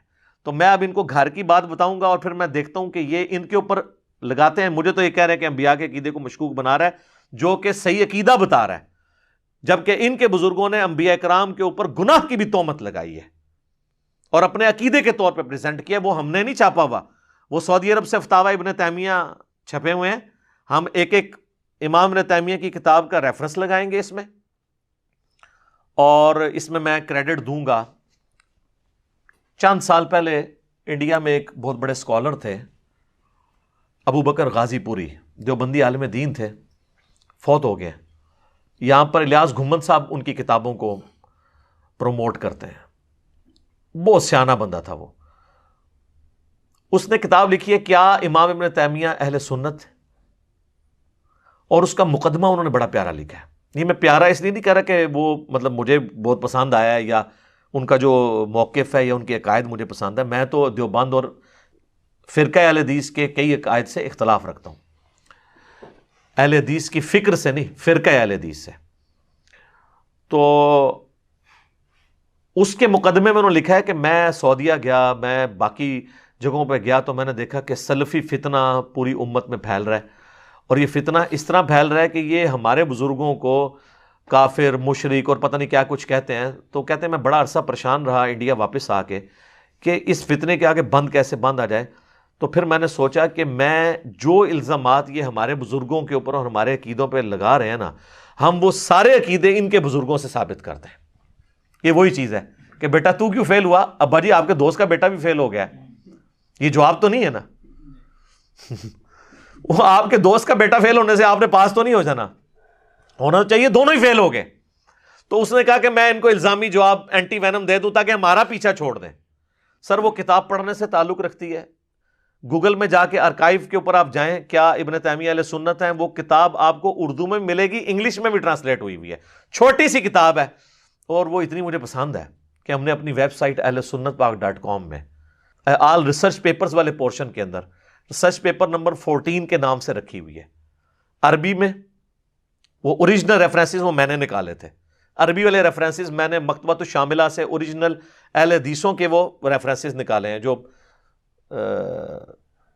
تو میں اب ان کو گھر کی بات بتاؤں گا اور پھر میں دیکھتا ہوں کہ یہ ان کے اوپر لگاتے ہیں۔ مجھے تو یہ کہہ رہے ہیں کہ انبیاء کے عقیدے کو مشکوک بنا رہا ہے، جو کہ صحیح عقیدہ بتا رہا ہے، جبکہ ان کے بزرگوں نے انبیاء کرام کے اوپر گناہ کی بھی تہمت لگائی ہے اور اپنے عقیدے کے طور پہ پریزنٹ کیا۔ وہ ہم نے نہیں چھاپا ہوا، وہ سعودی عرب سے فتاوی ابن تیمیہ چھپے ہوئے ہیں، ہم ایک ایک امام ابن تیمیہ کی کتاب کا ریفرنس لگائیں گے اس میں، اور اس میں میں کریڈٹ دوں گا۔ چند سال پہلے انڈیا میں ایک بہت بڑے اسکالر تھے، ابو بکر غازی پوری، دیوبندی عالم دین تھے، فوت ہو گئے۔ یہاں پر الیاس گھمن صاحب ان کی کتابوں کو پروموٹ کرتے ہیں، بہت سیانہ بندہ تھا وہ۔ اس نے کتاب لکھی ہے کیا امام ابن تیمیہ اہل سنت، اور اس کا مقدمہ انہوں نے بڑا پیارا لکھا ہے۔ یہ میں پیارا اس لیے نہیں کہہ رہا کہ وہ مطلب مجھے بہت پسند آیا ہے یا ان کا جو موقف ہے یا ان کے عقائد مجھے پسند ہے، میں تو دیوبند اور فرقہ اہل حدیث کے کئی عقائد سے اختلاف رکھتا ہوں، اہل حدیث کی فکر سے نہیں، فرقہ اہل حدیث سے۔ تو اس کے مقدمے میں انہوں نے لکھا ہے کہ میں سعودیہ گیا، میں باقی جگہوں پہ گیا، تو میں نے دیکھا کہ سلفی فتنہ پوری امت میں پھیل رہا ہے، اور یہ فتنہ اس طرح پھیل رہا ہے کہ یہ ہمارے بزرگوں کو کافر، مشرک اور پتہ نہیں کیا کچھ کہتے ہیں۔ تو کہتے ہیں میں بڑا عرصہ پریشان رہا انڈیا واپس آ کے کہ اس فتنے کے آگے کیسے بند آ جائے۔ تو پھر میں نے سوچا کہ میں جو الزامات یہ ہمارے بزرگوں کے اوپر اور ہمارے عقیدوں پہ لگا رہے ہیں نا، ہم وہ سارے عقیدے ان کے بزرگوں سے ثابت کرتے ہیں۔ یہ وہی چیز ہے کہ بیٹا تو کیوں فیل ہوا؟ ابا جی آپ کے دوست کا بیٹا بھی فیل ہو گیا ہے، یہ جواب تو نہیں ہے نا۔ وہ آپ کے دوست کا بیٹا فیل ہونے سے آپ نے پاس تو نہیں ہو جانا، ہونا چاہیے دونوں ہی فیل ہو گئے۔ تو اس نے کہا کہ میں ان کو الزامی جواب اینٹی وینم دے دوں تاکہ ہمارا پیچھا چھوڑ دیں۔ سر وہ کتاب پڑھنے سے تعلق رکھتی ہے، گوگل میں جا کے آرکائیو کے اوپر آپ جائیں، کیا ابن تیمیہ اہل سنت ہیں، وہ کتاب آپ کو اردو میں ملے گی، انگلش میں بھی ٹرانسلیٹ ہوئی ہوئی ہے، چھوٹی سی کتاب ہے، اور وہ اتنی مجھے پسند ہے کہ ہم نے اپنی ویب سائٹ اہل سنت پاک .com میں آل ریسرچ پیپرز والے پورشن کے اندر ریسرچ پیپر نمبر 14 کے نام سے رکھی ہوئی ہے، عربی میں۔ وہ اوریجنل ریفرنسز وہ میں نے نکالے تھے، عربی والے ریفرنسز میں نے مکتبۃ الشاملہ سے اوریجنل اہل حدیثوں کے وہ ریفرنسز نکالے ہیں جو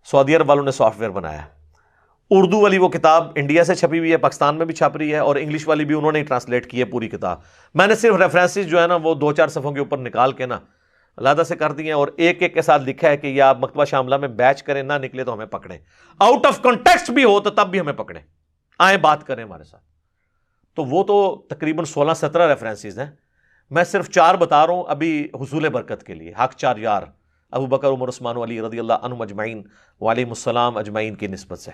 سعودی عرب والوں نے سافٹ ویئر بنایا ہے۔ اردو والی وہ کتاب انڈیا سے چھپی ہوئی ہے، پاکستان میں بھی چھپ رہی ہے، اور انگلش والی بھی انہوں نے ٹرانسلیٹ کی ہے پوری کتاب۔ میں نے صرف ریفرنسز جو ہے نا وہ 2-4 صفحوں کے اوپر نکال کے نا علیحدہ سے کر دیے، اور ایک ایک کے ساتھ لکھا ہے کہ یا آپ مکتبہ شاملہ میں بیچ کریں، نہ نکلے تو ہمیں پکڑیں، آؤٹ آف کنٹیکسٹ بھی ہو تو تب بھی ہمیں پکڑیں، آئیں بات کریں ہمارے ساتھ۔ تو وہ تو تقریباً 16-17 ریفرنسز ہیں، میں صرف 4 بتا رہا ہوں ابھی حصول برکت کے لیے. حق 4 یار ابو بکر عمر عثمان علی رضی اللہ عنہم اجمعین وعلیہم السلام اجمعین کی نسبت سے.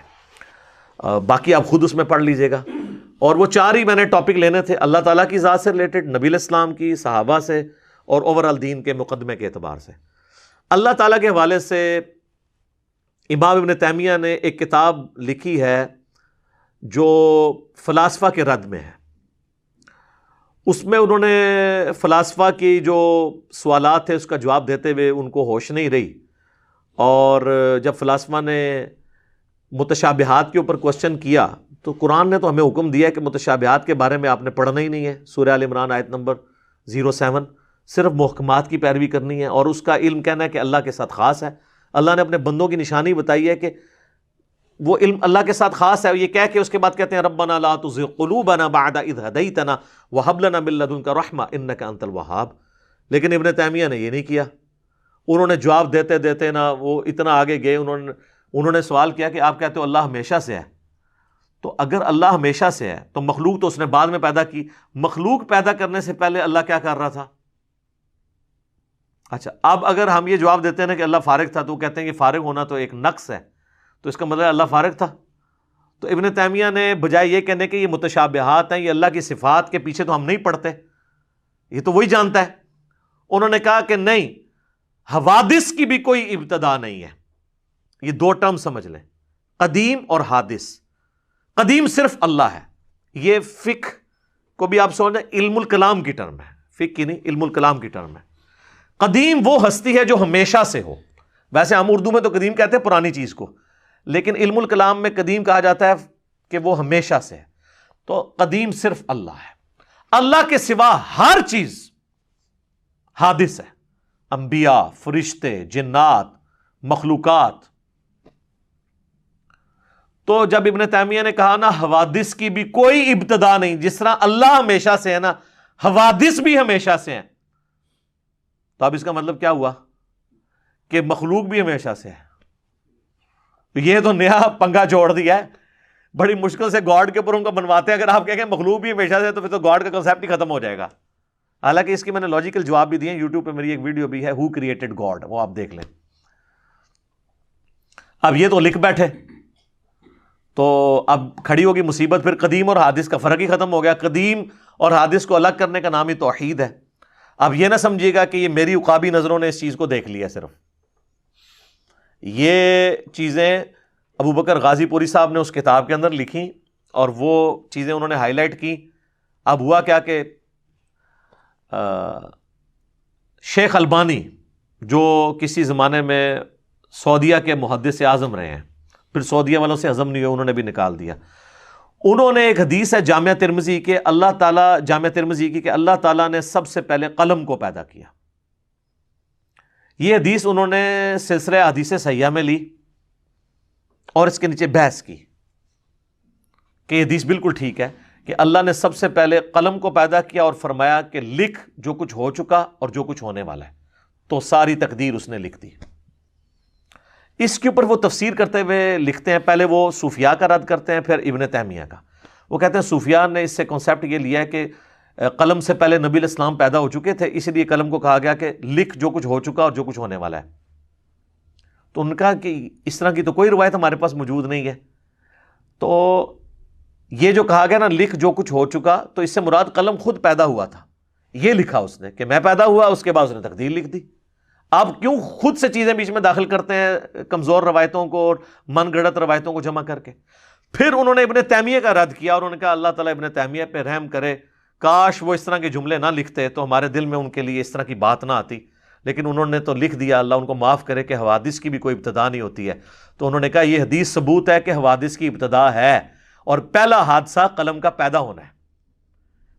باقی آپ خود اس میں پڑھ لیجئے گا. اور وہ 4 ہی میں نے ٹاپک لینے تھے، اللہ تعالیٰ کی ذات سے ریلیٹڈ، نبی علیہ السلام کی، صحابہ سے، اور اوورآل دین کے مقدمے کے اعتبار سے. اللہ تعالیٰ کے حوالے سے امام ابن تیمیہ نے ایک کتاب لکھی ہے جو فلاسفہ کے رد میں ہے. اس میں انہوں نے فلاسفہ کی جو سوالات تھے اس کا جواب دیتے ہوئے ان کو ہوش نہیں رہی، اور جب فلاسفہ نے متشابہات کے اوپر کوشچن کیا تو قرآن نے تو ہمیں حکم دیا ہے کہ متشابہات کے بارے میں آپ نے پڑھنا ہی نہیں ہے. سورہ آل عمران آیت نمبر 07، صرف محکمات کی پیروی کرنی ہے، اور اس کا علم کہنا ہے کہ اللہ کے ساتھ خاص ہے. اللہ نے اپنے بندوں کی نشانی بتائی ہے کہ وہ علم اللہ کے ساتھ خاص ہے. یہ کہہ کے اس کے بعد کہتے ہیں ربنا لا تزغ قلوبنا بعد اذ ہدیتنا وہب لنا من لدنک رحمہ انک انت الوہاب. لیکن ابن تیمیہ نے یہ نہیں کیا. انہوں نے جواب دیتے دیتے نا وہ اتنا آگے گئے. انہوں نے سوال کیا کہ آپ کہتے ہو اللہ ہمیشہ سے ہے، تو اگر اللہ ہمیشہ سے ہے تو مخلوق تو اس نے بعد میں پیدا کی، مخلوق پیدا کرنے سے پہلے اللہ کیا کر رہا تھا؟ اچھا، اب اگر ہم یہ جواب دیتے ہیں نا کہ اللہ فارغ تھا، تو کہتے ہیں کہ فارغ ہونا تو ایک نقص ہے، تو اس کا مطلب اللہ فارغ تھا. تو ابن تیمیہ نے بجائے یہ کہنے کہ یہ متشابہات ہیں، یہ اللہ کی صفات کے پیچھے تو ہم نہیں پڑھتے، یہ تو وہی جانتا ہے، انہوں نے کہا کہ نہیں، حوادث کی بھی کوئی ابتدا نہیں ہے. یہ 2 ٹرم سمجھ لیں، قدیم اور حادث. قدیم صرف اللہ ہے. یہ فقہ کو بھی آپ سمجھیں علم الکلام کی ٹرم ہے، فقہ کی نہیں، علم الکلام کی ٹرم ہے. قدیم وہ ہستی ہے جو ہمیشہ سے ہو. ویسے ہم اردو میں تو قدیم کہتے ہیں پرانی چیز کو، لیکن علم الکلام میں قدیم کہا جاتا ہے کہ وہ ہمیشہ سے ہے. تو قدیم صرف اللہ ہے. اللہ کے سوا ہر چیز حادث ہے. انبیاء، فرشتے، جنات، مخلوقات. تو جب ابن تیمیہ نے کہا نا حوادث کی بھی کوئی ابتدا نہیں، جس طرح اللہ ہمیشہ سے ہے نا حوادث بھی ہمیشہ سے ہیں، تو اب اس کا مطلب کیا ہوا کہ مخلوق بھی ہمیشہ سے ہے. یہ تو نیا پنگا جوڑ دیا ہے. بڑی مشکل سے گاڈ کے اوپر ان کو بنواتے ہیں. اگر آپ کہیں گے مخلوق بھی ہمیشہ سے ہے تو پھر تو گاڈ کا کنسیپٹ ہی ختم ہو جائے گا. حالانکہ اس کی میں نے لاجیکل جواب بھی دیے ہیں. یوٹیوب پہ میری ایک ویڈیو بھی ہے ہو کریٹڈ گاڈ، وہ آپ دیکھ لیں. اب یہ تو لکھ بیٹھے تو اب کھڑی ہوگی مصیبت. پھر قدیم اور حادث کا فرق ہی ختم ہو گیا. قدیم اور حادث کو الگ کرنے کا نام ہی توحید ہے. اب یہ نہ سمجھیے گا کہ یہ میری عقابی نظروں نے اس چیز کو دیکھ لیا. صرف یہ چیزیں ابو بکر غازی پوری صاحب نے اس کتاب کے اندر لکھی اور وہ چیزیں انہوں نے ہائی لائٹ کی. اب ہوا کیا کہ شیخ البانی جو کسی زمانے میں سعودیہ کے محدث اعظم رہے ہیں، پھر سعودیہ والوں سے ہضم نہیں ہوا، انہوں نے بھی نکال دیا. انہوں نے ایک حدیث ہے جامعہ ترمذی کے اللہ تعالیٰ جامعہ ترمذی کی کہ اللہ تعالیٰ نے سب سے پہلے قلم کو پیدا کیا. یہ حدیث انہوں نے سلسلہ حدیث صحیحہ میں لی اور اس کے نیچے بحث کی کہ یہ حدیث بالکل ٹھیک ہے کہ اللہ نے سب سے پہلے قلم کو پیدا کیا اور فرمایا کہ لکھ جو کچھ ہو چکا اور جو کچھ ہونے والا ہے. تو ساری تقدیر اس نے لکھ دی. اس کے اوپر وہ تفسیر کرتے ہوئے لکھتے ہیں، پہلے وہ صوفیاء کا رد کرتے ہیں، پھر ابن تیمیہ کا. وہ کہتے ہیں صوفیاء نے اس سے کنسیپٹ یہ لیا ہے کہ قلم سے پہلے نبی علیہ السلام پیدا ہو چکے تھے، اسی لیے قلم کو کہا گیا کہ لکھ جو کچھ ہو چکا اور جو کچھ ہونے والا ہے. تو ان کا کہ اس طرح کی تو کوئی روایت ہمارے پاس موجود نہیں ہے. تو یہ جو کہا گیا نا لکھ جو کچھ ہو چکا، تو اس سے مراد قلم خود پیدا ہوا تھا. یہ لکھا اس نے کہ میں پیدا ہوا، اس کے بعد اس نے تقدیر لکھ دی. آپ کیوں خود سے چیزیں بیچ میں داخل کرتے ہیں کمزور روایتوں کو اور من گڑت روایتوں کو جمع کر کے؟ پھر انہوں نے ابن تیمیہ کا رد کیا اور انہوں نے کہا اللہ تعالیٰ ابن تیمیہ پہ رحم کرے، کاش وہ اس طرح کے جملے نہ لکھتے تو ہمارے دل میں ان کے لیے اس طرح کی بات نہ آتی. لیکن انہوں نے تو لکھ دیا، اللہ ان کو معاف کرے، کہ حوادث کی بھی کوئی ابتدا نہیں ہوتی ہے. تو انہوں نے کہا یہ حدیث ثبوت ہے کہ حوادث کی ابتدا ہے اور پہلا حادثہ قلم کا پیدا ہونا ہے.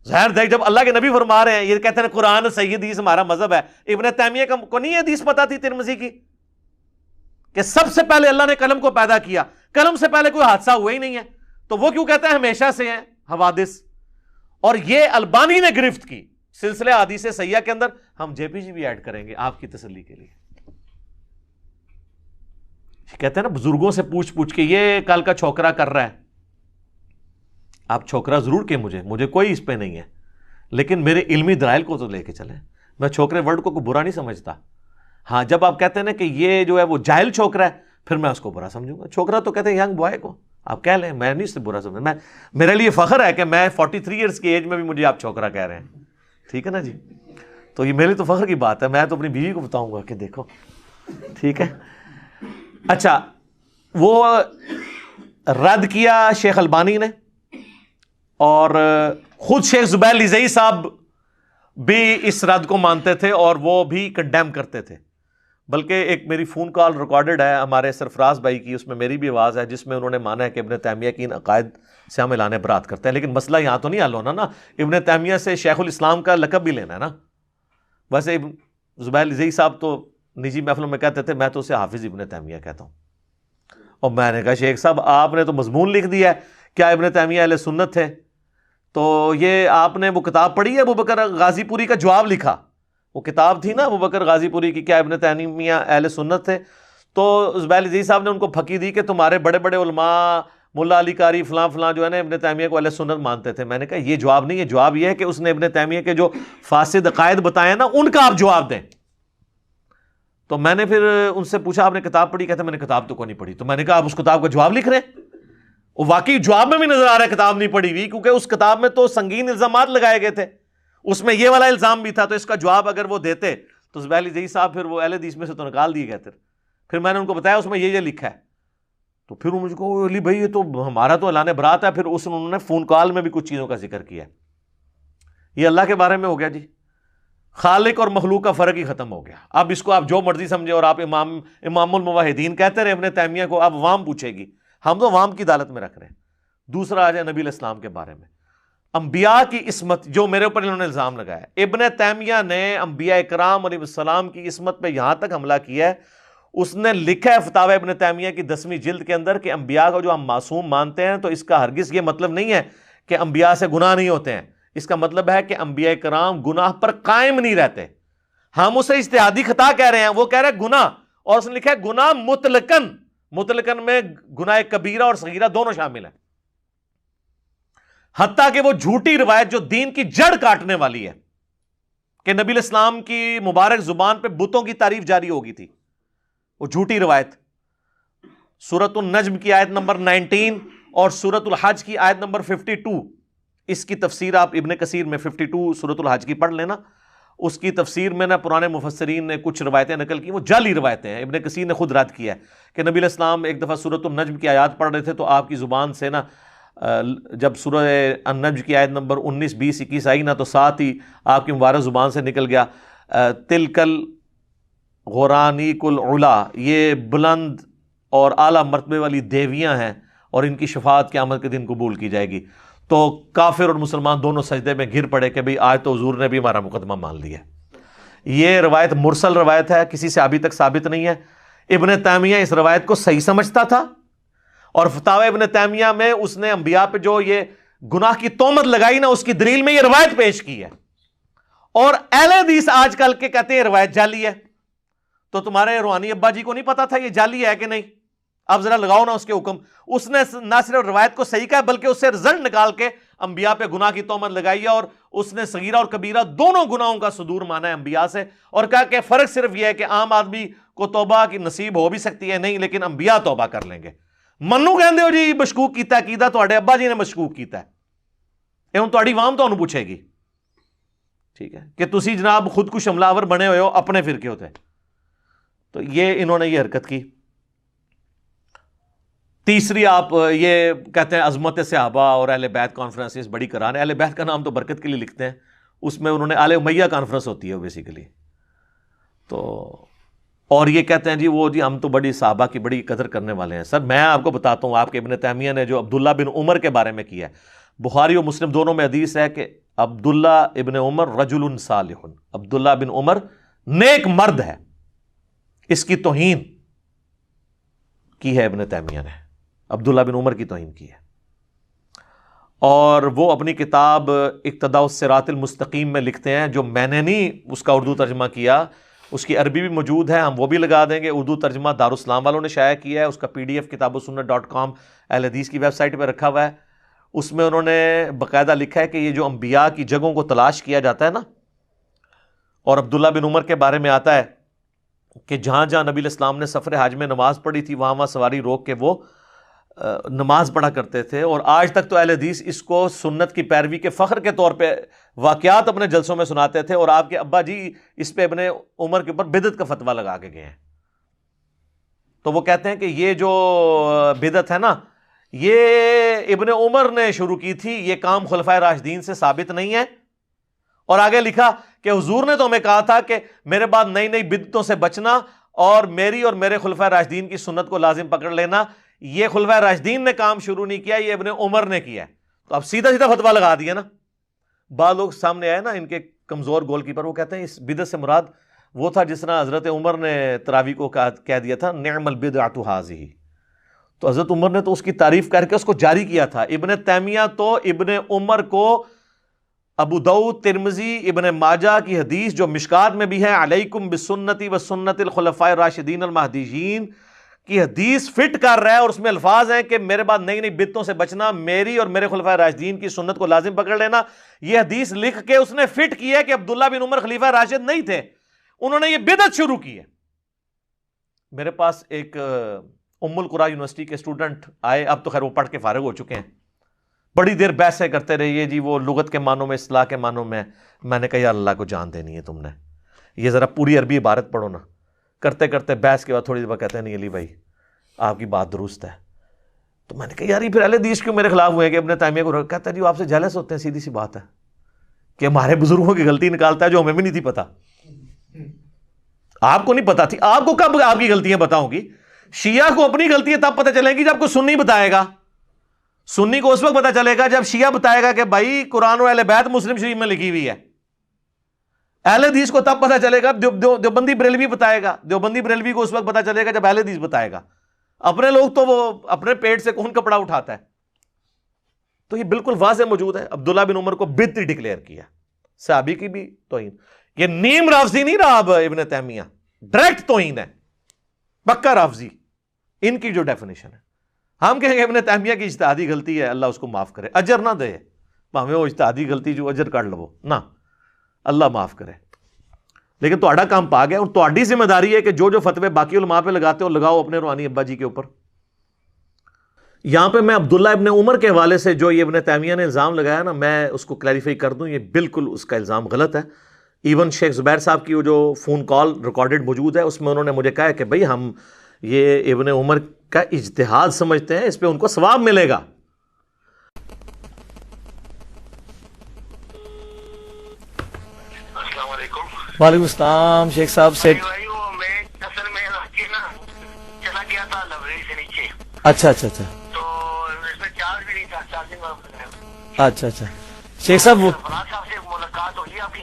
ظاہر دیکھ جب اللہ کے نبی فرما رہے ہیں، یہ کہتے ہیں قرآن صحیح حدیث ہمارا مذہب ہے. ابن تیمیہ کو نہیں حدیث پتہ تھی ترمذی کی کہ سب سے پہلے اللہ نے قلم کو پیدا کیا، قلم سے پہلے کوئی حادثہ ہوا ہی نہیں ہے. تو وہ کیوں کہتے ہیں ہمیشہ سے ہیں حوادث؟ اور یہ البانی نے گرفت کی سلسلہ حدیث صحیحہ کے اندر. ہم جے پی جی بھی ایڈ کریں گے آپ کی تسلی کے لیے. کہتے ہیں نا بزرگوں سے پوچھ پوچھ کے یہ کل کا چھوکرا کر رہا ہے. آپ چھوکرا ضرور کہ مجھے کوئی اس پہ نہیں ہے، لیکن میرے علمی دلائل کو تو لے کے چلیں. میں چھوکرے ورڈ کو کوئی برا نہیں سمجھتا. ہاں جب آپ کہتے ہیں نا کہ یہ جو ہے وہ جاہل چھوکرا ہے, پھر میں اس کو برا سمجھوں گا. چھوکرا تو کہتے ہیں ینگ بوائے کو, آپ کہہ لیں, میں نہیں اس سے برا سمجھتا. میرے لیے فخر ہے کہ میں 43 ایئرس کی ایج میں بھی مجھے آپ چھوکرا کہہ رہے ہیں, ٹھیک ہے نا جی. تو یہ میرے لیے تو فخر کی بات ہے. میں تو اپنی بیوی کو بتاؤں گا کہ دیکھو, ٹھیک ہے. اچھا, وہ رد کیا شیخ البانی نے, اور خود شیخ زبیر لیزئی صاحب بھی اس رد کو مانتے تھے اور وہ بھی کنڈیم کرتے تھے. بلکہ ایک میری فون کال ریکارڈڈ ہے ہمارے سرفراز بھائی کی, اس میں میری بھی آواز ہے, جس میں انہوں نے مانا ہے کہ ابن تیمیہ کی ان عقائد سے ہم اعلان برات کرتے ہیں. لیکن مسئلہ یہاں تو نہیں حل ہونا نا, ابن تیمیہ سے شیخ الاسلام کا لقب بھی لینا ہے نا. ویسے زبیر لیزئی صاحب تو نجی محفلوں میں کہتے تھے میں تو اسے حافظ ابن تیمیہ کہتا ہوں. اور میں نے کہا شیخ صاحب آپ نے تو مضمون لکھ دیا ہے, کیا ابن تیمیہ اہل سنت تھے؟ تو یہ آپ نے وہ کتاب پڑھی ہے, ابو بکر غازی پوری کا جواب لکھا, وہ کتاب تھی نا ابو بکر غازی پوری کی, کیا ابن تیمیہ اہل سنت تھے؟ تو زبیر لیزئی صاحب نے ان کو پھکی دی کہ تمہارے بڑے بڑے علماء ملا علی قاری فلاں فلاں جو ہے نا ابن تیمیہ کو اہل سنت مانتے تھے. میں نے کہا یہ جواب نہیں ہے, جواب یہ ہے کہ اس نے ابن تیمیہ کے جو فاسد عقائد بتائے نا ان کا آپ جواب دیں. تو میں نے پھر ان سے پوچھا آپ نے کتاب پڑھی؟ کہتے میں نے کتاب تو کوئی نہیں پڑھی. تو میں نے کہا آپ اس کتاب کا جواب لکھ رہے ہیں؟ وہ واقعی جواب میں بھی نظر آ رہا ہے کتاب نہیں پڑھی ہوئی, کیونکہ اس کتاب میں تو سنگین الزامات لگائے گئے تھے, اس میں یہ والا الزام بھی تھا. تو اس کا جواب اگر وہ دیتے تو زبیر لیزئی صاحب پھر وہ اہل حدیث میں سے تو نکال دیے گئے تھے. پھر میں نے ان کو بتایا اس میں یہ لکھا ہے. تو پھر مجھ کو علی بھائی یہ تو ہمارا تو اعلان برات ہے. پھر انہوں نے فون کال میں بھی کچھ چیزوں کا ذکر کیا. یہ اللہ کے بارے میں ہو گیا جی, خالق اور مخلوق کا فرق ہی ختم ہو گیا. اب اس کو آپ جو مرضی سمجھے, اور آپ امام الموحدین کہتے رہے ابن تیمیہ کو, اب عوام پوچھے گی, ہم تو عوام کی عدالت میں رکھ رہے ہیں. دوسرا آ جائے نبی علیہ السلام کے بارے میں, انبیاء کی عصمت جو میرے اوپر انہوں نے الزام لگایا. ابن تیمیہ نے انبیاء اکرام علیہ السلام کی عصمت پہ یہاں تک حملہ کیا ہے, اس نے لکھا ہے فتاوی ابن تیمیہ کی 10ویں جلد کے اندر کہ انبیاء کو جو ہم معصوم مانتے ہیں تو اس کا ہرگز یہ مطلب نہیں ہے کہ انبیاء سے گناہ نہیں ہوتے ہیں. اس کا مطلب ہے کہ انبیاء کرام گناہ پر قائم نہیں رہتے. ہم اسے اجتہادی خطا کہہ رہے ہیں, وہ کہہ رہے ہیں گناہ, اور اس نے لکھا ہے گناہ مطلقاً. مطلقاً میں گناہ کبیرہ اور صغیرہ دونوں شامل ہیں. حتیٰ کہ وہ جھوٹی روایت جو دین کی جڑ کاٹنے والی ہے کہ نبی علیہ السلام کی مبارک زبان پہ بتوں کی تعریف جاری ہوگی تھی, وہ جھوٹی روایت سورۃ النجم کی آیت نمبر 19 اور سورۃ الحج کی آیت نمبر 52, اس کی تفسیر آپ ابن کثیر میں 52 سورۃ الحج کی پڑھ لینا. اس کی تفسیر میں نا پرانے مفسرین نے کچھ روایتیں نقل کی, وہ جعلی روایتیں ہیں. ابن کثیر نے خود رد کیا ہے کہ نبی علیہ السلام ایک دفعہ سورۃ النجم کی آیات پڑھ رہے تھے تو آپ کی زبان سے نا جب سورہ النجم کی آیت نمبر 19 20 21 آئی نا تو ساتھ ہی آپ کی مبارک زبان سے نکل گیا تلکل غورانیک العلا, یہ بلند اور اعلیٰ مرتبے والی دیویاں ہیں اور ان کی شفاعت قیامت کے دن قبول کی جائے گی. تو کافر اور مسلمان دونوں سجدے میں گر پڑے کہ بھئی آج تو حضور نے بھی ہمارا مقدمہ مان لیا. یہ روایت مرسل روایت ہے, کسی سے ابھی تک ثابت نہیں ہے. ابن تیمیہ اس روایت کو صحیح سمجھتا تھا اور فتاوی ابن تیمیہ میں اس نے انبیاء پہ جو یہ گناہ کی تہمت لگائی نا اس کی دلیل میں یہ روایت پیش کی ہے. اور اہل حدیث آج کل کے کہتے ہیں روایت جعلی ہے. تو تمہارے روحانی ابا جی کو نہیں پتا تھا یہ جعلی ہے کہ نہیں؟ اب ذرا لگاؤ نا اس کے حکم. اس نے نہ صرف روایت کو صحیح کہا بلکہ اس سے رزلٹ نکال کے انبیاء پہ گناہ کی تہمت لگائی ہے, اور اس نے صغیرہ اور کبیرہ دونوں گناہوں کا صدور مانا ہے انبیاء سے, اور کہا کہ فرق صرف یہ ہے کہ عام آدمی کو توبہ کی نصیب ہو بھی سکتی ہے نہیں, لیکن انبیاء توبہ کر لیں گے. منو کہندے ہو جی مشکوک کیتا عقیدہ تواڈے ابا جی نے مشکوک کیتا ہے, یہ ہن تواڈی عوام تانوں پوچھے گی, ٹھیک ہے, کہ تسی جناب خود کش حملہ آور بنے ہوئے ہو اپنے فرقے ہوتے. تو یہ انہوں نے یہ حرکت کی. تیسری آپ یہ کہتے ہیں عظمت صحابہ اور اہل بیت کانفرنسز بڑی کرانے. اہل بیت کا نام تو برکت کے لیے لکھتے ہیں, اس میں انہوں نے آل امیہ کانفرنس ہوتی ہے بیسیکلی. تو اور یہ کہتے ہیں جی وہ جی ہم تو بڑی صحابہ کی بڑی قدر کرنے والے ہیں. سر میں آپ کو بتاتا ہوں, آپ کے ابن تیمیہ نے جو عبداللہ بن عمر کے بارے میں کیا ہے, بخاری و مسلم دونوں میں حدیث ہے کہ عبداللہ ابن عمر رجل صالح, عبداللہ بن عمر نیک مرد ہے. اس کی توہین کی ہے ابن تیمیہ نے, عبداللہ بن عمر کی توہین کی ہے. اور وہ اپنی کتاب اقتداء الصراط المستقیم میں لکھتے ہیں, جو میں نے نہیں اس کا اردو ترجمہ کیا, اس کی عربی بھی موجود ہے, ہم وہ بھی لگا دیں گے. اردو ترجمہ دارالاسلام والوں نے شائع کیا ہے, اس کا PDF kitabussunnah.com اہل حدیث کی ویب سائٹ پہ رکھا ہوا ہے. اس میں انہوں نے باقاعدہ لکھا ہے کہ یہ جو انبیاء کی جگہوں کو تلاش کیا جاتا ہے نا، اور عبداللہ بن عمر کے بارے میں آتا ہے کہ جہاں جہاں نبی علیہ السلام نے سفر حج میں نماز پڑھی تھی وہاں وہاں سواری روک کے وہ نماز پڑھا کرتے تھے، اور آج تک تو اہل حدیث اس کو سنت کی پیروی کے فخر کے طور پہ واقعات اپنے جلسوں میں سناتے تھے، اور آپ کے ابا جی اس پہ ابن عمر کے اوپر بدعت کا فتویٰ لگا کے گئے ہیں۔ تو وہ کہتے ہیں کہ یہ جو بدعت ہے نا، یہ ابن عمر نے شروع کی تھی، یہ کام خلفائے راشدین سے ثابت نہیں ہے۔ اور آگے لکھا کہ حضور نے تو ہمیں کہا تھا کہ میرے بعد نئی نئی بدعتوں سے بچنا اور میری اور میرے خلفائے راشدین کی سنت کو لازم پکڑ لینا۔ یہ خلفائے راشدین نے کام شروع نہیں کیا، یہ ابن عمر نے کیا ہے۔ تو اب سیدھا سیدھا فتویٰ لگا دیا نا۔ بعض لوگ سامنے آئے نا ان کے کمزور گول کیپر، وہ کہتے ہیں اس بدعت سے مراد وہ تھا جس طرح حضرت عمر نے تراویح کو کہہ دیا تھا نعم البدعۃ ھذہ، تو حضرت عمر نے تو اس کی تعریف کر کے اس کو جاری کیا تھا۔ ابن تیمیہ تو ابن عمر کو ابو داؤد، ترمذی، ابن ماجہ کی حدیث جو مشکات میں بھی ہے، علیکم بسنتی و سنت الخلفاء الراشدین المہدیین کی حدیث فٹ کر رہا ہے، اور اس میں الفاظ ہیں کہ میرے بعد نئی نئی بدعتوں سے بچنا، میری اور میرے خلفائے راشدین کی سنت کو لازم پکڑ لینا۔ یہ حدیث لکھ کے اس نے فٹ کی ہے کہ عبداللہ بن عمر خلیفہ راشد نہیں تھے، انہوں نے یہ بدعت شروع کی ہے۔ میرے پاس ایک ام القریٰ یونیورسٹی کے اسٹوڈنٹ آئے، اب تو خیر وہ پڑھ کے فارغ ہو چکے ہیں، بڑی دیر بحثیں کرتے رہے، یہ جی وہ لغت کے معنوں میں، اصطلاح کے معنوں میں۔ میں نے کہا یا اللہ کو جان دینی ہے تم نے، یہ ذرا پوری عربی عبارت پڑھو نا۔ کرتے کرتے بحث کے بعد تھوڑی دیر بعد کہتے ہیں نہیں علی بھائی آپ کی بات درست ہے۔ تو میں نے کہا یار یہ پھر اہل حدیث کیوں میرے خلاف ہوئے کہ ابن تیمیہ کو؟ کہتا ہے جی آپ سے جیلس ہوتے ہیں، سیدھی سی بات ہے کہ ہمارے بزرگوں کی غلطی نکالتا ہے جو ہمیں بھی نہیں تھی پتہ۔ آپ کو نہیں پتا تھی، آپ کو کب آپ کی غلطیاں بتاؤں گی؟ شیعہ کو اپنی غلطیاں تب پتہ چلیں گی جب کو سنی بتائے گا۔ سنی کو اس وقت پتہ چلے گا جب شیعہ بتائے گا کہ بھائی قرآن و اہل بیت مسلم شریف میں لکھی ہوئی ہے۔ اہل حدیث کو تب پتہ چلے گا، دیوبندی بریلوی بتائے گا، دیوبندی بریلوی کو اس وقت پتہ چلے گا جب اہل حدیث بتائے گا۔ اپنے لوگ تو وہ اپنے پیٹ سے کون کپڑا اٹھاتا ہے؟ تو یہ بالکل واضح موجود ہے، عبداللہ بن عمر کو بدعتی ڈکلیئر کیا، صحابی کی بھی توہین۔ یہ نیم رافضی نہیں رہا اب ابن تیمیہ، ڈائریکٹ توہین ہے، پکا رافضی ان کی جو ڈیفینیشن ہے۔ ہم کہیں گے ابن تیمیہ کی اجتہادی غلطی ہے، اللہ اس کو معاف کرے، اجر نہ دے، ہمیں وہ اجتہادی غلطی جو اجر کر لو نہ، اللہ معاف کرے۔ لیکن تہاڈا کام پا گیا، اور تہاڈی ذمہ داری ہے کہ جو جو فتوے باقی علماء پہ لگاتے ہو لگاؤ اپنے روحانی ابا جی کے اوپر۔ یہاں پہ میں عبداللہ ابن عمر کے حوالے سے جو یہ ابن تیمیہ نے الزام لگایا نا، میں اس کو کلیریفائی کر دوں، یہ بالکل اس کا الزام غلط ہے۔ ایون شیخ زبیر صاحب کی وہ جو فون کال ریکارڈڈ موجود ہے اس میں انہوں نے مجھے کہا ہے کہ بھئی ہم یہ ابن عمر کا اجتہاد سمجھتے ہیں، اس پہ ان کو ثواب ملے گا۔ السلام علیکم۔ وعلیکم السلام شیخ صاحب سے۔ میں اصل میں چلا گیا تھا لائبریری سے نیچے، اچھا اچھا اچھا تو اس میں چارج بھی نہیں تھا، چارجنگ اچھا اچھا شیخ صاحب، وہ فراز صاحب سے ملاقات ہوئی آپ کی؟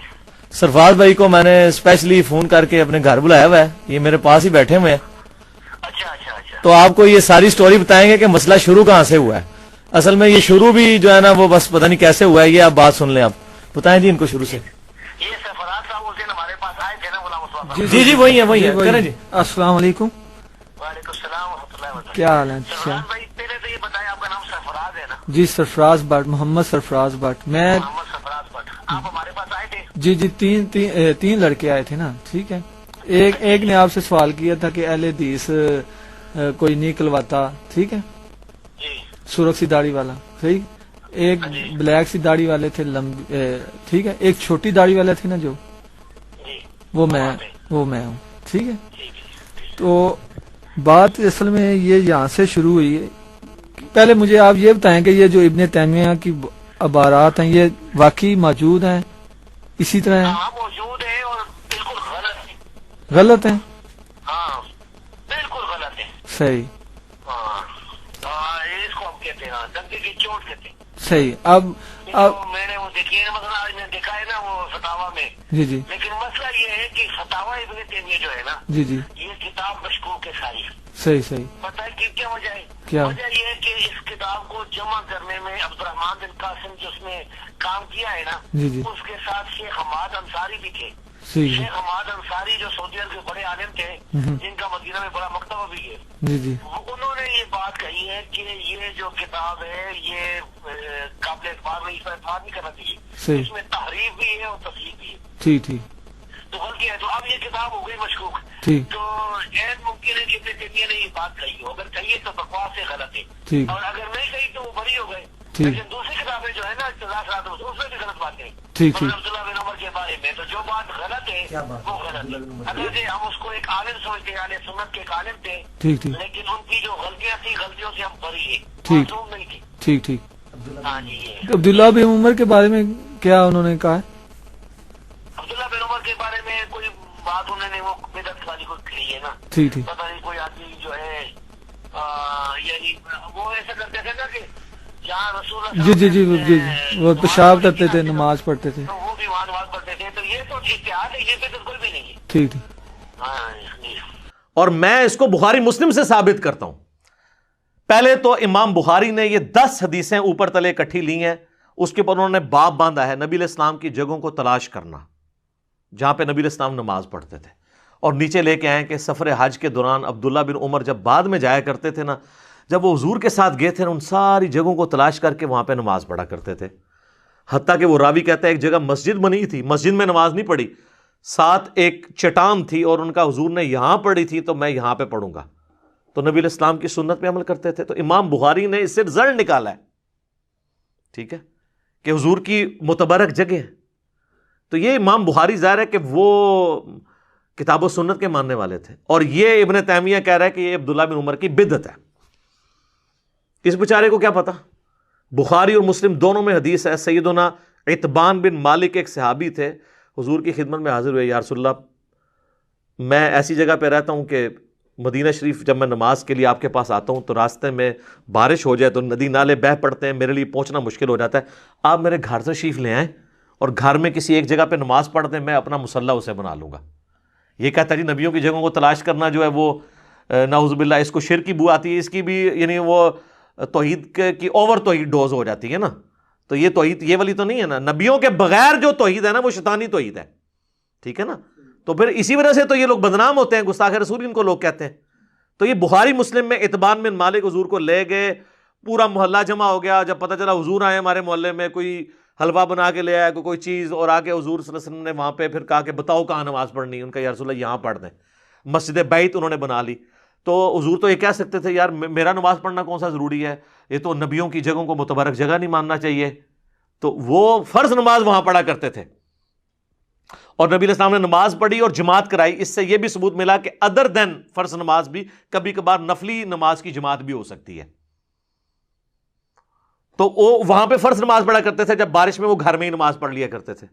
سرفراز بھائی کو میں نے اسپیشلی فون کر کے اپنے گھر بلایا ہوا ہے، یہ میرے پاس ہی بیٹھے ہوئے ہیں۔ اچھا اچھا اچھا، تو آپ کو یہ ساری سٹوری بتائیں گے کہ مسئلہ شروع کہاں سے ہوا ہے۔ اصل میں یہ شروع بھی جو ہے نا وہ بس پتہ نہیں کیسے ہوا ہے، یہ آپ بات سن لیں، آپ بتائیں جی ان کو شروع سے۔ یہ سرفراز صاحب اس دن ہمارے پاس آئے تھے نا، غلام مصطفیٰ صاحب۔ جی جی وہی ہے کریں جی۔ السلام علیکم، وعلیکم السلام ورحمۃ اللہ وبرکاتہ۔ کیا حال ہے؟ اچھا سرفراز بھائی پہلے تو یہ بتائیں آپ کا نام سرفراز ہے نا؟ جی سرفراز بٹ، محمد سرفراز بٹ۔ میں محمد سرفراز بٹ، آپ ہمارے پاس آئے تھے؟ جی جی تین لڑکے آئے تھے نا، ٹھیک ہے۔ ایک نے آپ سے سوال کیا تھا کہ اہل حدیث کوئی نہیں کلواتا، ٹھیک ہے، جی سرخ سی داڑھی والا، صحیح۔ ایک بلیک سی داڑھی والے تھے لمبی، ٹھیک ہے۔ ایک چھوٹی داڑھی والا تھی نا جو، جی وہ میں ہوں، ٹھیک ہے۔ تو بات اصل میں یہ یہاں سے شروع ہوئی ہے۔ پہلے مجھے آپ یہ بتائیں کہ یہ جو ابن تیمیہ کی عبارات ہیں یہ واقعی موجود ہیں، اسی طرح ہیں؟ ہاں موجود ہے اور بالکل غلط ہے۔ غلط ہیں؟ ہاں بالکل غلط ہے۔ صحیح ہاں اس کو ہم کہتے ہیں دنگے کی چوٹ کہتے ہیں۔ صحیح۔ اب میں نے وہ دیکھی ہے، مثلا آج میں دیکھا ہے نا وہ فتاوا میں، جی جی لیکن مسئلہ یہ ہے کہ فتاوا ابن تیمیہ جو ہے نا، جی جی یہ کتاب مشکوک ہے ساری۔ صحیح صحیح۔ پتہ ہے کہ کیا وجہ ہے؟ کیا وجہ یہ ہے کہ اس کتاب کو جمع کرنے میں عبد الرحمان بن قاسم جو اس میں کام کیا ہے نا، جی جی اس کے ساتھ شیخ حماد انصاری بھی تھے۔ ٹھیک شیخ حماد انصاری جو سعودی عرب کے بڑے عالم تھے، جن کا مدینہ میں بڑا مکتبہ بھی ہے، جی جی انہوں نے یہ بات کہی ہے کہ یہ جو کتاب ہے یہ قابل اعتبار نہیں، اس پر اعتماد نہیں کرنا چاہیے، صحیح، اس میں تحریف بھی ہے اور تصحیح بھی ہے، ٹھیک ٹھیک تو بلکہ ہے تو اب یہ کتاب ہو گئی مشکوک، ٹھیک تو عین ممکن ہے کہ ابن تیمیہ نے یہ بات کہی ہو، اگر کہیے تو بکواس سے غلط ہے، ٹھیک اور اگر نہیں کہی تو وہ بری ہو گئے، ٹھیک لیکن دوسری کتابیں جو ہے نا اس میں بھی غلط بات ہے، ٹھیک ٹھیک عبداللہ بن عمر کے بارے میں، تو جو بات غلط ہے وہ غلط ہے، اگر ہم اس کو ایک عالم سمجھتے ہیں، اہل سنت کے ایک عالم تھے، ٹھیک ٹھیک لیکن ان کی جو غلطیاں تھیں غلطیوں سے ہم بری ہیں، ٹھیک معصوم نہیں تھی۔ ٹھیک ٹھیک ہاں جی، یہ عبداللہ بن عمر کے بارے میں کیا انہوں نے کہا ہے؟ عبداللہ بن عمر کے بارے میں کوئی بات انہوں نے وہ بدعت والی کو کہی ہے نا، ٹھیک ٹھیک پتہ نہیں کوئی آدمی جو ہے یعنی وہ ایسا کرتے تھے نا کہ جہاں رسول اللہ جی جی جی جی وہ پیشاب نماز کرتے تھے، پڑھی نماز پڑھتے تھے، تو وہ بھی وہاں نماز پڑھتے تھے، تو یہ تو اتحاد ہے، یہ بدعت کوئی بھی نہیں ہے۔ ٹھیک ٹھیک ہاں جی۔ اور میں اس کو بخاری مسلم سے ثابت کرتا ہوں۔ پہلے تو امام بخاری نے یہ 10 حدیثیں اوپر تلے اکٹھی لی ہیں، اس کے اوپر انہوں نے باب باندھا ہے نبی علیہ السلام کی جگہوں کو تلاش کرنا جہاں پہ نبی علیہ السلام نماز پڑھتے تھے، اور نیچے لے کے آئے کہ سفر حج کے دوران عبداللہ بن عمر جب بعد میں جایا کرتے تھے نا، جب وہ حضور کے ساتھ گئے تھے نا، ان ساری جگہوں کو تلاش کر کے وہاں پہ نماز پڑھا کرتے تھے، حتیٰ کہ وہ راوی کہتا ہے ایک جگہ مسجد بنی تھی، مسجد میں نماز نہیں پڑھی، ساتھ ایک چٹان تھی اور ان کا حضور نے یہاں پڑھی تھی تو میں یہاں پہ پڑھوں گا، تو نبی علیہ السلام کی سنت پہ عمل کرتے تھے۔ تو امام بخاری نے اس سے رزلٹ نکالا ہے، ٹھیک ہے، کہ حضور کی متبرک جگہ ہے۔ تو یہ امام بخاری ظاہر ہے کہ وہ کتاب و سنت کے ماننے والے تھے، اور یہ ابن تیمیہ کہہ رہا ہے کہ یہ عبداللہ بن عمر کی بدعت ہے۔ اس بیچارے کو کیا پتا؟ بخاری اور مسلم دونوں میں حدیث ہے، سیدنا عتبان بن مالک ایک صحابی تھے، حضور کی خدمت میں حاضر ہوئے، یا رسول اللہ میں ایسی جگہ پہ رہتا ہوں کہ مدینہ شریف جب میں نماز کے لیے آپ کے پاس آتا ہوں تو راستے میں بارش ہو جائے تو ندی نالے بہہ پڑتے ہیں، میرے لیے پہنچنا مشکل ہو جاتا ہے، آپ میرے گھر سے تشریف لے آئیں اور گھر میں کسی ایک جگہ پہ نماز پڑھ دیں، میں اپنا مصلی اسے بنا لوں گا۔ یہ کہتا ہے جی نبیوں کی جگہوں کو تلاش کرنا جو ہے وہ نعوذ باللہ اس کو شرک کی بو آتی ہے، اس کی بھی یعنی وہ توحید کی اوور توحید ڈوز ہو جاتی ہے نا، تو یہ توحید یہ والی تو نہیں ہے نا، نبیوں کے بغیر جو توحید ہے نا وہ شیطانی توحید ہے، ٹھیک ہے نا، تو پھر اسی وجہ سے تو یہ لوگ بدنام ہوتے ہیں، گستاخ رسول ان کو لوگ کہتے ہیں۔ تو یہ بخاری مسلم میں عتبان بن مالک حضور کو لے گئے، پورا محلہ جمع ہو گیا، جب پتہ چلا حضور آئے ہمارے محلے میں، کوئی حلوہ بنا کے لے آیا کوئی چیز، اور آگے حضور صلی اللہ علیہ وسلم نے وہاں پہ پھر کہا کہ بتاؤ کہاں نماز پڑھنی ہے، ان کا یا رسول اللہ یہاں پڑھ دیں، مسجد بیت انہوں نے بنا لی۔ تو حضور تو یہ کہہ سکتے تھے یار میرا نماز پڑھنا کون سا ضروری ہے، یہ تو نبیوں کی جگہوں کو متبرک جگہ نہیں ماننا چاہیے، تو وہ فرض نماز وہاں پڑھا کرتے تھے، اور نبی علیہ السلام نے نماز پڑھی اور جماعت کرائی۔ اس سے یہ بھی ثبوت ملا کہ ادر دین فرض نماز بھی کبھی کبھار نفلی نماز کی جماعت بھی ہو سکتی ہے۔ تو وہ وہاں پہ فرض نماز پڑھا کرتے تھے، جب بارش میں وہ گھر میں ہی نماز پڑھ لیا کرتے تھے۔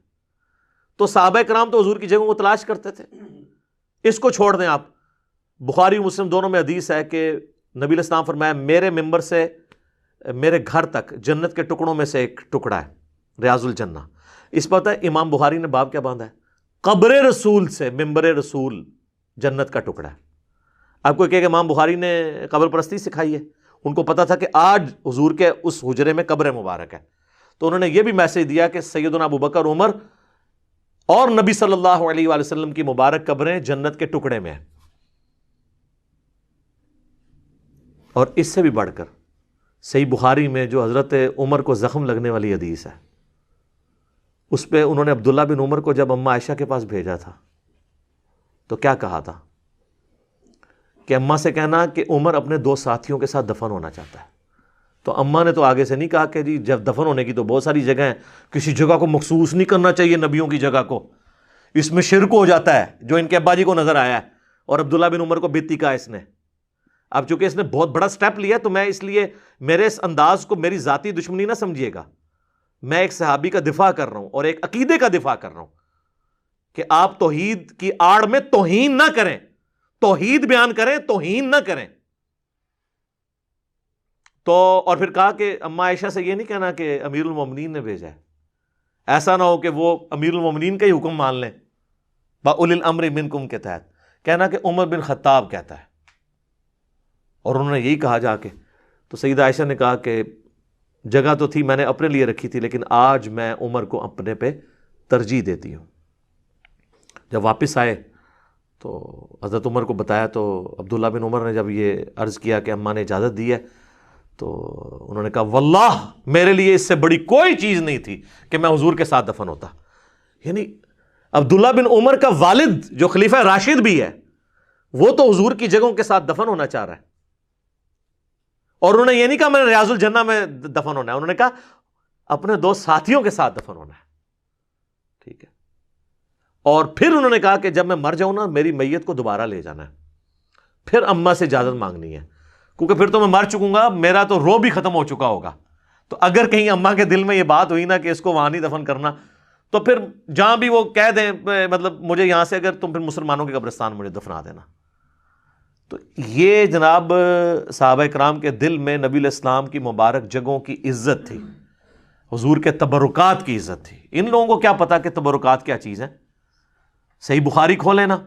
تو صحابہ کرام تو حضور کی جگہوں کو تلاش کرتے تھے۔ اس کو چھوڑ دیں آپ، بخاری و مسلم دونوں میں حدیث ہے کہ نبی علیہ السلام فرمایا میرے ممبر سے میرے گھر تک جنت کے ٹکڑوں میں سے ایک ٹکڑا ہے، ریاض الجنہ۔ اس پر پتہ ہے امام بخاری نے باب کیا باندھا ہے؟ قبر رسول سے ممبر رسول جنت کا ٹکڑا ہے۔ آپ کو کہ امام بخاری نے قبر پرستی سکھائی ہے، ان کو پتا تھا کہ آج حضور کے اس حجرے میں قبر مبارک ہے، تو انہوں نے یہ بھی میسج دیا کہ سیدنا ابو بکر، عمر اور نبی صلی اللہ علیہ وآلہ وسلم کی مبارک قبریں جنت کے ٹکڑے میں ہیں۔ اور اس سے بھی بڑھ کر صحیح بخاری میں جو حضرت عمر کو زخم لگنے والی حدیث ہے، اس پہ انہوں نے عبداللہ بن عمر کو جب اماں عائشہ کے پاس بھیجا تھا تو کیا کہا تھا کہ اماں سے کہنا کہ عمر اپنے 2 ساتھیوں کے ساتھ دفن ہونا چاہتا ہے۔ تو اماں نے تو آگے سے نہیں کہا کہ جی جب دفن ہونے کی تو بہت ساری جگہ ہیں، کسی جگہ کو مخصوص نہیں کرنا چاہیے نبیوں کی جگہ کو، اس میں شرک ہو جاتا ہے، جو ان کے ابا جی کو نظر آیا ہے، اور عبداللہ بن عمر کو بیتی کہا اس نے۔ اب چونکہ اس نے بہت بڑا سٹیپ لیا تو میں اس لیے میرے اس انداز کو میری ذاتی دشمنی نہ سمجھیے گا، میں ایک صحابی کا دفاع کر رہا ہوں اور ایک عقیدے کا دفاع کر رہا ہوں کہ آپ توحید کی آڑ میں توہین نہ کریں، توحید بیان کریں، توہین نہ کریں۔ تو اور پھر کہا کہ اماں عائشہ سے یہ نہیں کہنا کہ امیر المومنین نے بھیجا ہے، ایسا نہ ہو کہ وہ امیر المومنین کا ہی حکم مان لیں، بَأُولِي الْأَمْرِ مِنْكُمْ کے تحت، کہنا کہ عمر بن خطاب کہتا ہے، اور انہوں نے یہی کہا جا کے۔ تو سیدہ عائشہ نے کہا کہ جگہ تو تھی میں نے اپنے لیے رکھی تھی، لیکن آج میں عمر کو اپنے پہ ترجیح دیتی ہوں۔ جب واپس آئے تو حضرت عمر کو بتایا، تو عبداللہ بن عمر نے جب یہ عرض کیا کہ اماں نے اجازت دی ہے، تو انہوں نے کہا واللہ میرے لیے اس سے بڑی کوئی چیز نہیں تھی کہ میں حضور کے ساتھ دفن ہوتا. یعنی عبداللہ بن عمر کا والد جو خلیفہ راشد بھی ہے وہ تو حضور کی جگہوں کے ساتھ دفن ہونا چاہ رہا ہے، اور انہوں نے یہ نہیں کہا میں نے ریاض الجنہ میں دفن ہونا ہے، انہوں نے کہا اپنے دو ساتھیوں کے ساتھ دفن ہونا ہے. ٹھیک ہے. اور پھر انہوں نے کہا کہ جب میں مر جاؤں نا میری میت کو دوبارہ لے جانا ہے، پھر اماں سے اجازت مانگنی ہے، کیونکہ پھر تو میں مر چکوں گا، میرا تو رو بھی ختم ہو چکا ہوگا. تو اگر کہیں اماں کے دل میں یہ بات ہوئی نا کہ اس کو وہاں نہیں دفن کرنا، تو پھر جہاں بھی وہ کہہ دیں مطلب مجھے یہاں سے اگر تم پھر مسلمانوں کے قبرستان مجھے دفنا دینا. تو یہ جناب صحابہ کرام کے دل میں نبی علیہ السلام کی مبارک جگہوں کی عزت تھی، حضور کے تبرکات کی عزت تھی. ان لوگوں کو کیا پتا کہ تبرکات کیا چیز ہے؟ صحیح بخاری کھولے نا،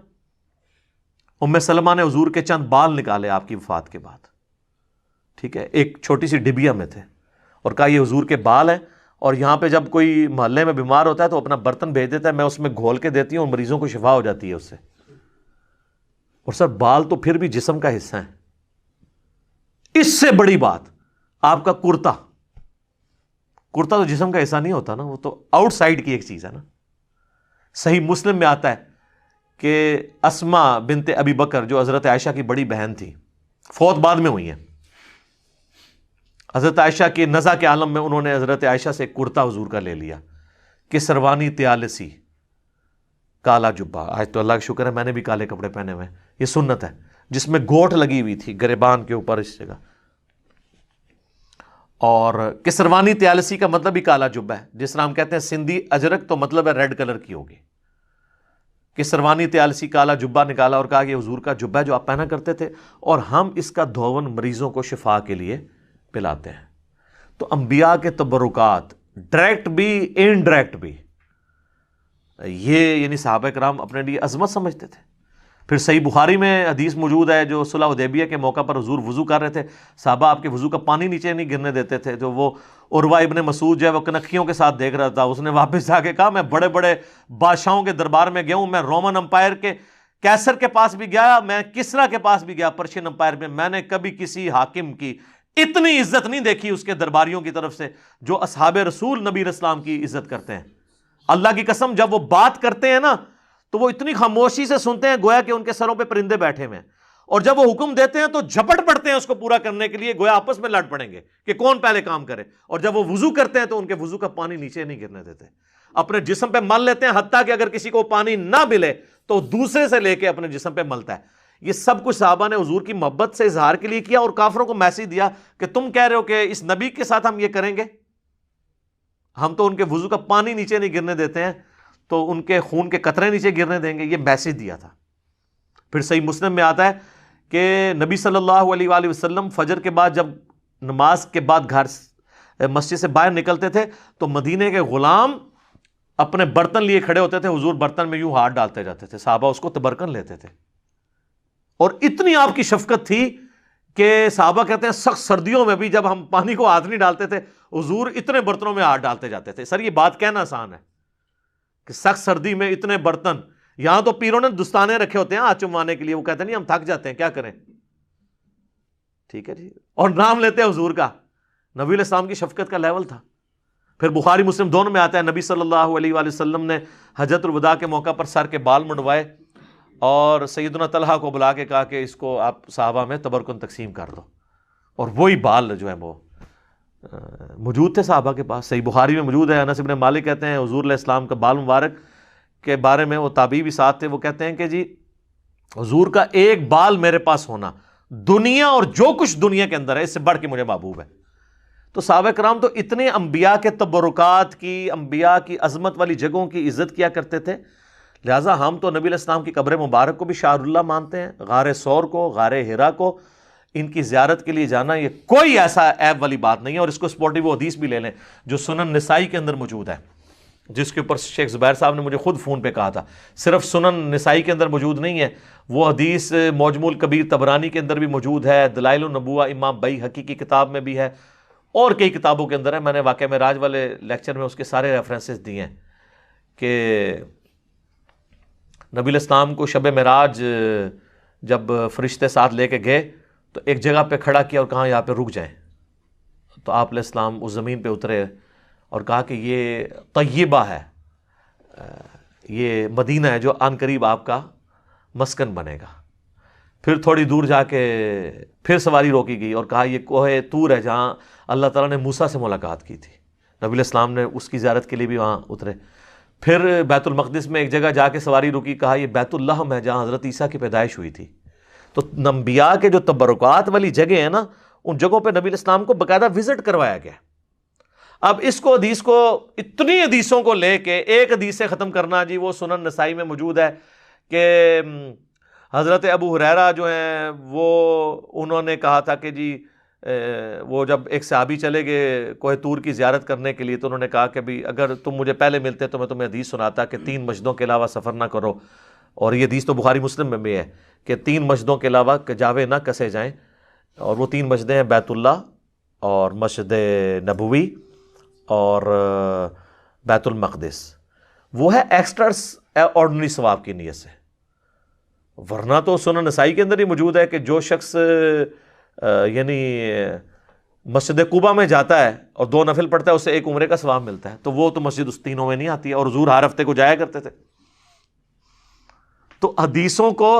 ام سلمہ نے حضور کے چند بال نکالے آپ کی وفات کے بعد. ٹھیک ہے. ایک چھوٹی سی ڈبیا میں تھے، اور کہا یہ حضور کے بال ہیں، اور یہاں پہ جب کوئی محلے میں بیمار ہوتا ہے تو اپنا برتن بھیج دیتا ہے، میں اس میں گھول کے دیتی ہوں اور مریضوں کو شفا ہو جاتی ہے اس سے. اور سر بال تو پھر بھی جسم کا حصہ ہیں. اس سے بڑی بات آپ کا کرتا تو جسم کا حصہ نہیں ہوتا نا، وہ تو آؤٹ سائڈ کی ایک چیز ہے نا. صحیح مسلم میں آتا ہے کہ اسما بنت ابی بکر جو حضرت عائشہ کی بڑی بہن تھی، فوت بعد میں ہوئی ہیں، حضرت عائشہ کی نزع کے عالم میں انہوں نے حضرت عائشہ سے ایک کرتا حضور کا لے لیا کہ سروانی تیالسی، کالا جبہ. آج تو اللہ کا شکر ہے میں نے بھی کالے کپڑے پہنے ہوئے، یہ سنت ہے، جس میں گوٹ لگی ہوئی تھی گریبان کے اوپر اس جگہ. اور کسروانی تیالسی کا مطلب ہی کالا جبہ ہے، جس طرح ہم کہتے ہیں سندھی اجرک تو مطلب ہے ریڈ کلر کی ہوگی. کسروانی تیالسی کالا جبہ نکالا اور کہا کہ حضور کا جبہ جو آپ پہنا کرتے تھے، اور ہم اس کا دھون مریضوں کو شفا کے لیے پلاتے ہیں. تو انبیاء کے تبرکات ڈائریکٹ بھی انڈائریکٹ بھی، یہ یعنی صحابہ کرام اپنے لیے عظمت سمجھتے تھے. پھر صحیح بخاری میں حدیث موجود ہے جو صلح حدیبیہ کے موقع پر حضور وضو کر رہے تھے، صحابہ آپ کے وضو کا پانی نیچے نہیں گرنے دیتے تھے. جو وہ عروہ ابن مسعود جو ہے وہ کنکھیوں کے ساتھ دیکھ رہا تھا، اس نے واپس جا کے کہا میں بڑے بڑے بادشاہوں کے دربار میں گیا ہوں، میں رومن امپائر کے کیسر کے پاس بھی گیا، میں کسرا کے پاس بھی گیا پرشین امپائر میں نے کبھی کسی حاکم کی اتنی عزت نہیں دیکھی اس کے درباریوں کی طرف سے جو اصحاب رسول نبی علیہ السلام کی عزت کرتے ہیں. اللہ کی قسم جب وہ بات کرتے ہیں نا تو وہ اتنی خاموشی سے سنتے ہیں گویا کہ ان کے سروں پہ پرندے بیٹھے ہوئے ہیں، اور جب وہ حکم دیتے ہیں تو جھپٹ پڑتے ہیں اس کو پورا کرنے کے لیے، گویا آپس میں لڑ پڑیں گے کہ کون پہلے کام کرے. اور جب وہ وضو کرتے ہیں تو ان کے وضو کا پانی نیچے نہیں گرنے دیتے، اپنے جسم پہ مل لیتے ہیں، حتیٰ کہ اگر کسی کو پانی نہ ملے تو دوسرے سے لے کے اپنے جسم پہ ملتا ہے. یہ سب کچھ صحابہ نے حضور کی محبت سے اظہار کے لیے کیا، اور کافروں کو میسج دیا کہ تم کہہ رہے ہو کہ اس نبی کے ساتھ ہم یہ کریں گے، ہم تو ان کے وضو کا پانی نیچے نہیں گرنے دیتے ہیں، تو ان کے خون کے قطرے نیچے گرنے دیں گے. یہ میسج دیا تھا. پھر صحیح مسلم میں آتا ہے کہ نبی صلی اللہ علیہ وآلہ وسلم فجر کے بعد جب نماز کے بعد گھر مسجد سے باہر نکلتے تھے تو مدینے کے غلام اپنے برتن لیے کھڑے ہوتے تھے، حضور برتن میں یوں ہاتھ ڈالتے جاتے تھے، صحابہ اس کو تبرکن لیتے تھے. اور اتنی آپ کی شفقت تھی کہ صحابہ کہتے ہیں سخت سردیوں میں بھی جب ہم پانی کو ہاتھ نہیں ڈالتے تھے حضور اتنے برتنوں میں ہاتھ ڈالتے جاتے تھے. سر یہ بات کہنا آسان ہے کہ سخت سردی میں اتنے برتن، یہاں تو پیروں نے دستانے رکھے ہوتے ہیں ہاتھ چموانے کے لیے، وہ کہتے ہیں نہیں ہم تھک جاتے ہیں کیا کریں. ٹھیک ہے جی، اور نام لیتے ہیں حضور کا. نبی علیہ السلام کی شفقت کا لیول تھا. پھر بخاری مسلم دونوں میں آتا ہے نبی صلی اللہ علیہ وآلہ وسلم نے حجۃ الوداع کے موقع پر سر کے بال منڈوائے اور سیدنا طلحہ کو بلا کے کہا کہ اس کو آپ صحابہ میں تبرکن تقسیم کر دو، اور وہی بال جو ہے وہ موجود تھے صحابہ کے پاس. صحیح بخاری میں موجود ہے، انس بن مالک کہتے ہیں حضور علیہ السلام کا بال مبارک کے بارے میں، وہ تابعی بھی ساتھ تھے، وہ کہتے ہیں کہ جی حضور کا ایک بال میرے پاس ہونا دنیا اور جو کچھ دنیا کے اندر ہے اس سے بڑھ کے مجھے محبوب ہے. تو صحابہ کرام تو اتنے انبیاء کے تبرکات کی، انبیاء کی عظمت والی جگہوں کی عزت کیا کرتے تھے. لہٰذا ہم تو نبی علیہ السلام کی قبر مبارک کو بھی شعار اللہ مانتے ہیں، غار ثور کو، غار حرا کو، ان کی زیارت کے لیے جانا یہ کوئی ایسا عیب والی بات نہیں ہے. اور اس کو سپورٹیو حدیث بھی لے لیں جو سنن نسائی کے اندر موجود ہے، جس کے اوپر شیخ زبیر صاحب نے مجھے خود فون پہ کہا تھا، صرف سنن نسائی کے اندر موجود نہیں ہے، وہ حدیث معجم الکبیر طبرانی کے اندر بھی موجود ہے، دلائل النبوہ امام بیہقی کی کتاب میں بھی ہے، اور کئی کتابوں کے اندر ہے. میں نے واقعہ معراج والے لیکچر میں اس کے سارے ریفرنسز دیے ہیں کہ نبی علیہ السلام کو شب معراج جب فرشتے ساتھ لے کے گئے تو ایک جگہ پہ کھڑا کیا اور کہا یہاں پہ رک جائیں. تو آپ علیہ السلام اس زمین پہ اترے اور کہا کہ یہ طیبہ ہے، یہ مدینہ ہے جو آن قریب آپ کا مسکن بنے گا. پھر تھوڑی دور جا کے پھر سواری روکی گئی اور کہا یہ کوہ طور ہے جہاں اللہ تعالیٰ نے موسیٰ سے ملاقات کی تھی. نبی علیہ السلام نے اس کی زیارت کے لیے بھی وہاں اترے. پھر بیت المقدس میں ایک جگہ جا کے سواری رکی، کہا یہ بیت اللہ ہے جہاں حضرت عیسیٰ کی پیدائش ہوئی تھی. تو انبیاء کے جو تبرکات والی جگہ ہیں نا، ان جگہوں پہ نبی علیہ السلام کو باقاعدہ وزٹ کروایا گیا. اب اس کو حدیث کو اتنی حدیثوں کو لے کے ایک حدیث سے ختم کرنا، جی وہ سنن نسائی میں موجود ہے کہ حضرت ابو ہریرہ جو ہیں وہ انہوں نے کہا تھا کہ جی وہ جب ایک صحابی چلے گئے کوہ طور کی زیارت کرنے کے لیے تو انہوں نے کہا کہ بھی اگر تم مجھے پہلے ملتے تو میں تمہیں حدیث سناتا کہ 3 مسجدوں کے علاوہ سفر نہ کرو. اور یہ حدیث تو بخاری مسلم میں بھی ہے کہ 3 مسجدوں کے علاوہ جاوے نہ کسے جائیں. اور وہ 3 مسجدیں ہیں بیت اللہ اور مسجد نبوی اور بیت المقدس. وہ ہے ایکسٹرا آرڈنری ثواب کی نیت سے. ورنہ تو سنن نسائی کے اندر ہی موجود ہے کہ جو شخص یعنی مسجد قباء میں جاتا ہے اور 2 نفل پڑھتا ہے اسے 1 عمرے کا ثواب ملتا ہے. تو وہ تو مسجد اس 3 میں نہیں آتی ہے. اور حضور ہر ہفتے کو جایا کرتے تھے. تو حدیثوں کو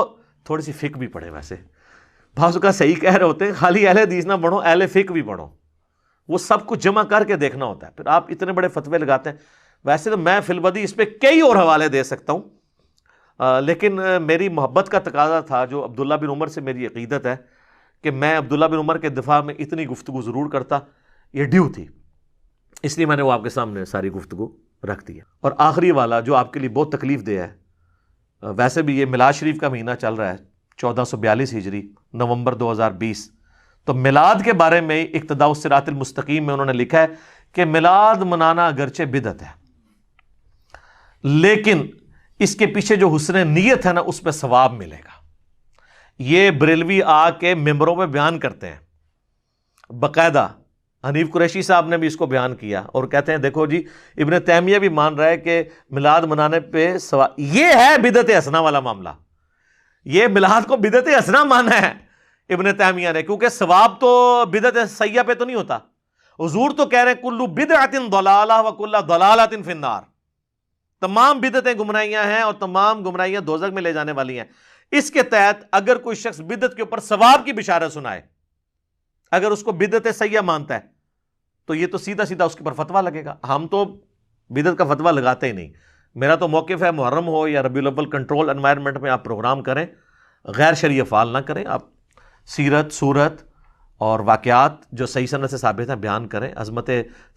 تھوڑی سی فقہ بھی پڑھے. ویسے بعض کا صحیح کہہ رہے ہوتے ہیں خالی اہل حدیث نہ پڑھو، اہل فقہ بھی پڑھو. وہ سب کچھ جمع کر کے دیکھنا ہوتا ہے. پھر آپ اتنے بڑے فتوے لگاتے ہیں. ویسے تو میں فی البدی اس پہ کئی اور حوالے دے سکتا ہوں، لیکن میری محبت کا تقاضا تھا، جو عبداللہ بن عمر سے میری عقیدت ہے کہ میں عبداللہ بن عمر کے دفاع میں اتنی گفتگو ضرور کرتا، یہ ڈیو تھی، اس لیے میں نے وہ آپ کے سامنے ساری گفتگو رکھ دی ہے. اور آخری والا جو آپ کے لیے بہت تکلیف دہ ہے، ویسے بھی یہ میلاد شریف کا مہینہ چل رہا ہے 1442 ہجری نومبر 2020. تو میلاد کے بارے میں اقتداء الصراط المستقیم میں انہوں نے لکھا ہے کہ میلاد منانا اگرچہ بدعت ہے لیکن اس کے پیچھے جو حسن نیت ہے نا اس پہ ثواب ملے گا. یہ بریلوی آ کے ممبروں پہ بیان کرتے ہیں باقاعدہ. حنیف قریشی صاحب نے بھی اس کو بیان کیا اور کہتے ہیں دیکھو جی ابن تیمیہ بھی مان رہا ہے کہ میلاد منانے پہ ثواب. یہ ہے بدعت حسنہ والا معاملہ. یہ میلاد کو بدعت حسنہ مانا ہے ابن تیمیہ نے، کیونکہ ثواب تو بدعت سیئہ پہ تو نہیں ہوتا. حضور تو کہہ رہے ہیں کل بدعت ضلالہ وکل ضلالۃ فی النار. تمام بدعتیں گمراہیاں ہیں اور تمام گمراہیاں دوزخ میں لے جانے والی ہیں. اس کے تحت اگر کوئی شخص بدعت کے اوپر ثواب کی بشارت سنائے، اگر اس کو بدعت سیئہ مانتا ہے تو یہ تو سیدھا سیدھا اس کے اوپر فتویٰ لگے گا. ہم تو بدعت کا فتویٰ لگاتے ہی نہیں. میرا تو موقف ہے محرم ہو یا ربیع الاول کنٹرول انوائرمنٹ میں آپ پروگرام کریں، غیر شرعی افعال نہ کریں. آپ سیرت صورت اور واقعات جو صحیح سند سے ثابت ہیں بیان کریں، عظمت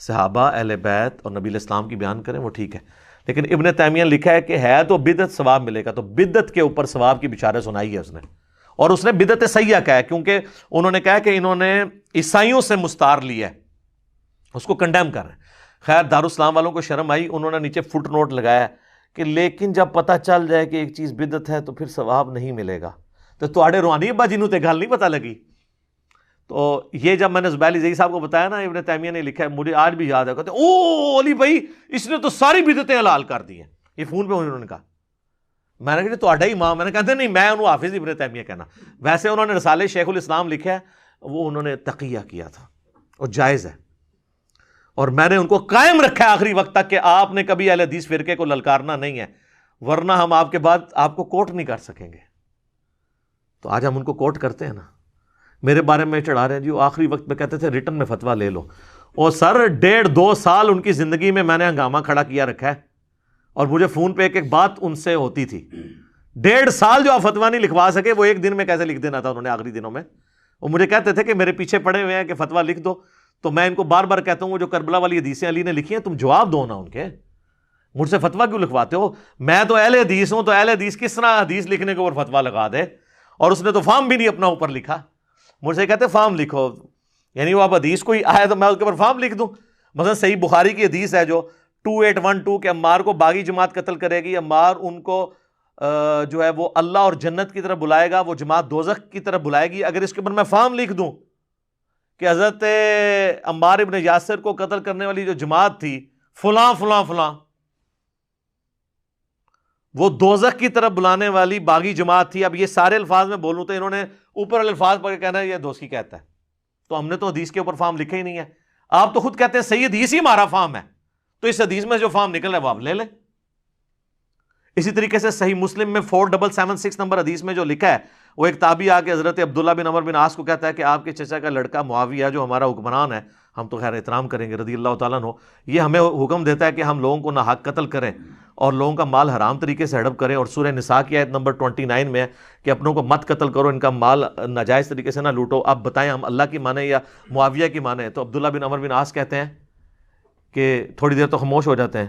صحابہ اہل بیت اور نبی علیہ السلام کی بیان کریں، وہ ٹھیک ہے. لیکن ابن تیمیہ نے لکھا ہے کہ ہے تو بدعت ثواب ملے گا، تو بدعت کے اوپر ثواب کی بشارت سنائی ہے اس نے. اور اس نے بدعت سیئہ کہا ہے کیونکہ انہوں نے کہا کہ انہوں نے عیسائیوں سے مستعار لیا ہے، اس کو کنڈیم کر رہے ہیں. خیر دارالاسلام والوں کو شرم آئی، انہوں نے نیچے فٹ نوٹ لگایا کہ لیکن جب پتہ چل جائے کہ ایک چیز بدعت ہے تو پھر ثواب نہیں ملے گا. تو تواڈے روحانی ابا جنوں تے گل نہیں پتہ لگی. تو یہ جب میں نے زبیلی زئی صاحب کو بتایا نا ابن تیمیہ نے لکھا ہے، مجھے آج بھی یاد ہے، کہتے ہیں او علی بھائی اس نے تو ساری بدعتیں حلال کر دی ہیں. یہ فون پہ انہوں نے کہا. میں نے کہا تواڈا ہی امام. میں نے کہا نہیں میں انہوں حافظ ابن تیمیہ کہنا. ویسے انہوں نے رسالہ شیخ الاسلام لکھا ہے، وہ انہوں نے تقیہ کیا تھا اور جائز ہے. اور میں نے ان کو قائم رکھا ہے آخری وقت تک کہ آپ نے کبھی اہل حدیث فرقے کو للکارنا نہیں ہے، ورنہ ہم آپ کے بعد آپ کو کوٹ نہیں کر سکیں گے. تو آج ہم ان کو کوٹ کرتے ہیں نا. میرے بارے میں چڑھا رہے ہیں جی وہ آخری وقت میں کہتے تھے ریٹن میں فتویٰ لے لو. اور سر 1.5-2 سال ان کی زندگی میں نے ہنگامہ کھڑا کیا رکھا ہے اور مجھے فون پہ ایک بات ان سے ہوتی تھی. 1.5 سال جو آپ فتویٰ نہیں لکھوا سکے وہ ایک دن میں کیسے لکھ دینا تھا انہوں نے آخری دنوں میں. وہ مجھے کہتے تھے کہ میرے پیچھے پڑے ہوئے ہیں کہ فتویٰ لکھ دو. تو میں ان کو بار بار کہتا ہوں وہ جو کربلا والی حدیثیں علی نے لکھی ہیں تم جواب دو نا ان کے. مجھ سے فتویٰ کیوں لکھواتے ہو؟ میں تو اہل حدیث ہوں، تو اہل حدیث کس طرح حدیث لکھنے کے اوپر فتویٰ لگا دے؟ اور اس نے تو فارم بھی نہیں اپنا اوپر لکھا. مجھ سے کہتے فارم لکھو، یعنی وہ اب حدیث کوئی آئے تو میں اس کے اوپر فارم لکھ دوں. مثلا صحیح بخاری کی حدیث ہے جو 2812 کہ عمار کو باغی جماعت قتل کرے گی، عمار ان کو جو ہے وہ اللہ اور جنت کی طرف بلائے گا، وہ جماعت دوزخ کی طرف بلائے گی. اگر اس کے اوپر میں فارم لکھ دوں کہ حضرت عمار ابن یاسر کو قتل کرنے والی جو جماعت تھی فلاں فلاں فلاں، وہ دوزخ کی طرف بلانے والی باغی جماعت تھی. اب یہ سارے الفاظ میں بولوں تو انہوں نے اوپر والے الفاظ پڑھ کے کہنا ہے یہ دوستی کہتا ہے, تو ہم نے تو حدیث کے اوپر فارم لکھے ہی نہیں ہے. آپ تو خود کہتے ہیں صحیح حدیث ہی ہمارا فارم ہے, تو اس حدیث میں جو فارم نکل رہا ہے وہ آپ لے لیں. اسی طریقے سے صحیح مسلم میں 4776 نمبر حدیث میں جو لکھا ہے, وہ ایک تابعی آ کے حضرت عبداللہ بن عمر بن عاص کو کہتا ہے کہ آپ کے چچا کا لڑکا معاویہ جو ہمارا حکمران ہے, ہم تو خیر احترام کریں گے رضی اللہ تعالیٰ عنہ, یہ ہمیں حکم دیتا ہے کہ ہم لوگوں کو ناحق قتل کریں اور لوگوں کا مال حرام طریقے سے ہڑپ کریں, اور سورہ نساء کی آیت نمبر 29 میں ہے کہ اپنوں کو مت قتل کرو, ان کا مال ناجائز طریقے سے نہ لوٹو. آپ بتائیں ہم اللہ کی مانیں یا معاویہ کی مانیں؟ تو عبداللہ بن عمر بن عاص کہتے ہیں کہ تھوڑی دیر تو خاموش ہو جاتے ہیں,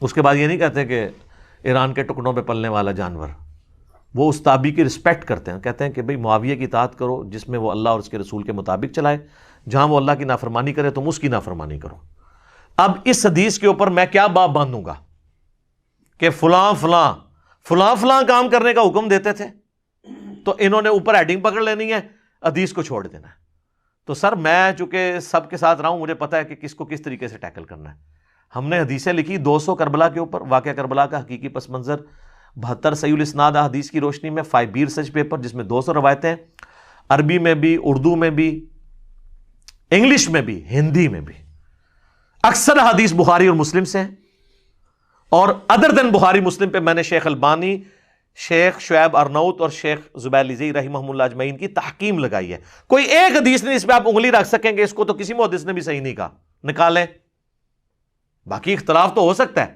اس کے بعد یہ نہیں کہتے کہ ایران کے ٹکڑوں پہ پلنے والا جانور. وہ اس تابعی کی رسپیکٹ کرتے ہیں, کہتے ہیں کہ بھئی معاویہ کی اطاعت کرو جس میں وہ اللہ اور اس کے رسول کے مطابق چلائے, جہاں وہ اللہ کی نافرمانی کرے تم اس کی نافرمانی کرو. اب اس حدیث کے اوپر میں کیا باب باندھوں گا کہ فلاں فلاں فلاں فلاں کام کرنے کا حکم دیتے تھے, تو انہوں نے اوپر ہیڈنگ پکڑ لینی ہے, حدیث کو چھوڑ دینا ہے. تو سر میں چونکہ سب کے ساتھ رہا ہوں, مجھے پتا ہے کہ کس کو کس طریقے سے ٹیکل کرنا ہے. ہم نے حدیثیں لکھی 200 کربلا کے اوپر, واقعہ کربلا کا حقیقی پس منظر, 72 صحیح الاسناد حدیث کی روشنی میں, 5 بی ریسرچ پیپر جس میں 200 روایتیں, عربی میں بھی, اردو میں بھی, انگلش میں بھی, ہندی میں بھی. اکثر حدیث بخاری اور مسلم سے ہیں, اور ادر دین بخاری مسلم پہ میں نے شیخ البانی, شیخ شعیب ارناؤت اور شیخ زبیر لزئی رحمہ اللہ اجمعین کی تحکیم لگائی ہے. کوئی ایک حدیث نہیں اس پہ آپ انگلی رکھ سکیں گے اس کو تو کسی محدث نے بھی صحیح نہیں کہا, نکالیں. باقی اختلاف تو ہو سکتا ہے,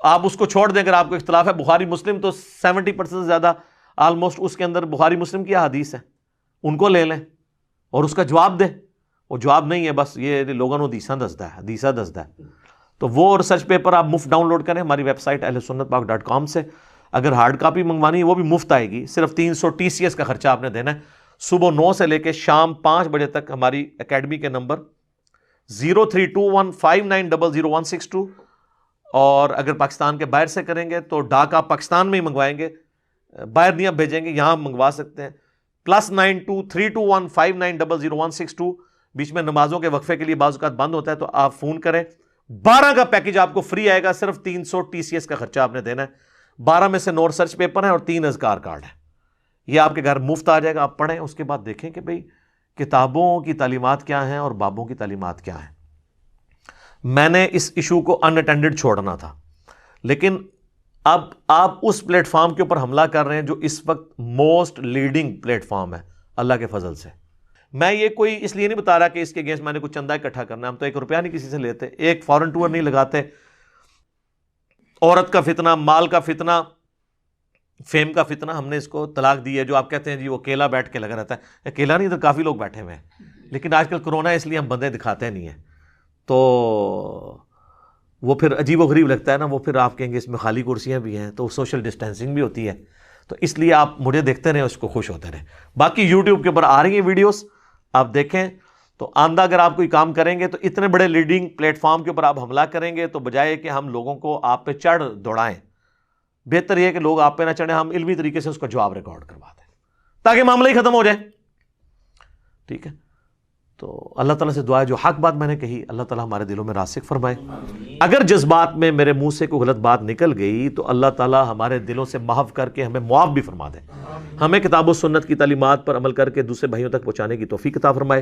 آپ اس کو چھوڑ دیں. اگر آپ کو اختلاف ہے بخاری مسلم تو 70% زیادہ آلموسٹ اس کے اندر بخاری مسلم کی حدیث ہے, ان کو لے لیں اور اس کا جواب دیں. وہ جواب نہیں ہے بس یہ لوگوں نے حدیثہ دستا ہے. تو وہ ریسرچ پیپر آپ مفت ڈاؤن لوڈ کریں ہماری ویب سائٹ ahlsunnatpak.com سے. اگر ہارڈ کاپی منگوانی ہے وہ بھی مفت آئے گی, صرف 300 TCS کا خرچہ آپ نے دینا ہے. صبح 9 سے لے کے شام 5 بجے تک ہماری اکیڈمی کے نمبر 032159000162, اور اگر پاکستان کے باہر سے کریں گے تو ڈھاکہ پاکستان میں ہی منگوائیں گے, باہر نہیں آپ بھیجیں گے, یہاں منگوا سکتے ہیں. +923215900162. بیچ میں نمازوں کے وقفے کے لیے بعض اوقات بند ہوتا ہے تو آپ فون کریں. 12 کا پیکج آپ کو فری آئے گا, صرف 300 TCS کا خرچہ آپ نے دینا ہے. 12 میں سے 9 ریسرچ پیپر ہیں اور 3 اذکار کارڈ ہیں. یہ آپ کے گھر مفت آ جائے گا, آپ پڑھیں, اس کے بعد دیکھیں کہ بھئی کتابوں کی تعلیمات کیا ہیں اور بابوں کی تعلیمات کیا ہیں. میں نے اس ایشو کو ان اٹینڈڈ چھوڑنا تھا, لیکن اب آپ اس پلیٹ فارم کے اوپر حملہ کر رہے ہیں جو اس وقت موسٹ لیڈنگ پلیٹ فارم ہے اللہ کے فضل سے. میں یہ کوئی اس لیے نہیں بتا رہا کہ اس کے اگینسٹ میں نے کچھ چندہ اکٹھا کرنا ہے, ہم تو 1 روپیہ نہیں کسی سے لیتے, ایک فورن ٹور نہیں لگاتے. عورت کا فتنہ, مال کا فتنہ, فیم کا فتنہ, ہم نے اس کو طلاق دی ہے. جو آپ کہتے ہیں جی وہ اکیلا بیٹھ کے لگا رہتا ہے, اکیلا نہیں تو کافی لوگ بیٹھے ہوئے ہیں, لیکن آج کل کرونا ہے اس لیے ہم بندے دکھاتے نہیں ہیں, تو وہ پھر عجیب و غریب لگتا ہے نا. وہ پھر آپ کہیں گے اس میں خالی کرسیاں بھی ہیں, تو سوشل ڈسٹینسنگ بھی ہوتی ہے, تو اس لیے آپ مجھے دیکھتے رہیں, اس کو خوش ہوتے رہیں. باقی یوٹیوب کے اوپر آ رہی ہیں ویڈیوز, آپ دیکھیں. تو آندہ اگر آپ کوئی کام کریں گے تو اتنے بڑے لیڈنگ پلیٹ فارم کے اوپر آپ حملہ کریں گے تو بجائے کہ ہم لوگوں کو آپ پہ چڑھ دوڑائیں, بہتر یہ کہ لوگ آپ پہ نہ چڑھیں, ہم علمی طریقے سے اس کا جواب ریکارڈ کروا دیں تاکہ معاملہ ہی ختم ہو جائے. ٹھیک ہے, تو اللہ تعالیٰ سے دعا ہے جو حق بات میں نے کہی اللہ تعالیٰ ہمارے دلوں میں راسخ فرمائے. اگر جذبات میں میرے منہ سے کوئی غلط بات نکل گئی تو اللہ تعالیٰ ہمارے دلوں سے محو کر کے ہمیں معاف بھی فرما دے, ہمیں کتاب و سنت کی تعلیمات پر عمل کر کے دوسرے بھائیوں تک پہنچانے کی توفیق عطا فرمائے.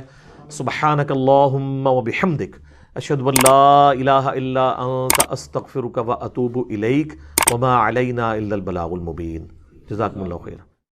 سبحانک اللہم و بحمدک اشہد ان لا الہ الا انت استغفرک و اتوب الیک وما علینا الا البلاغ المبین. جزاکم اللہ خیر.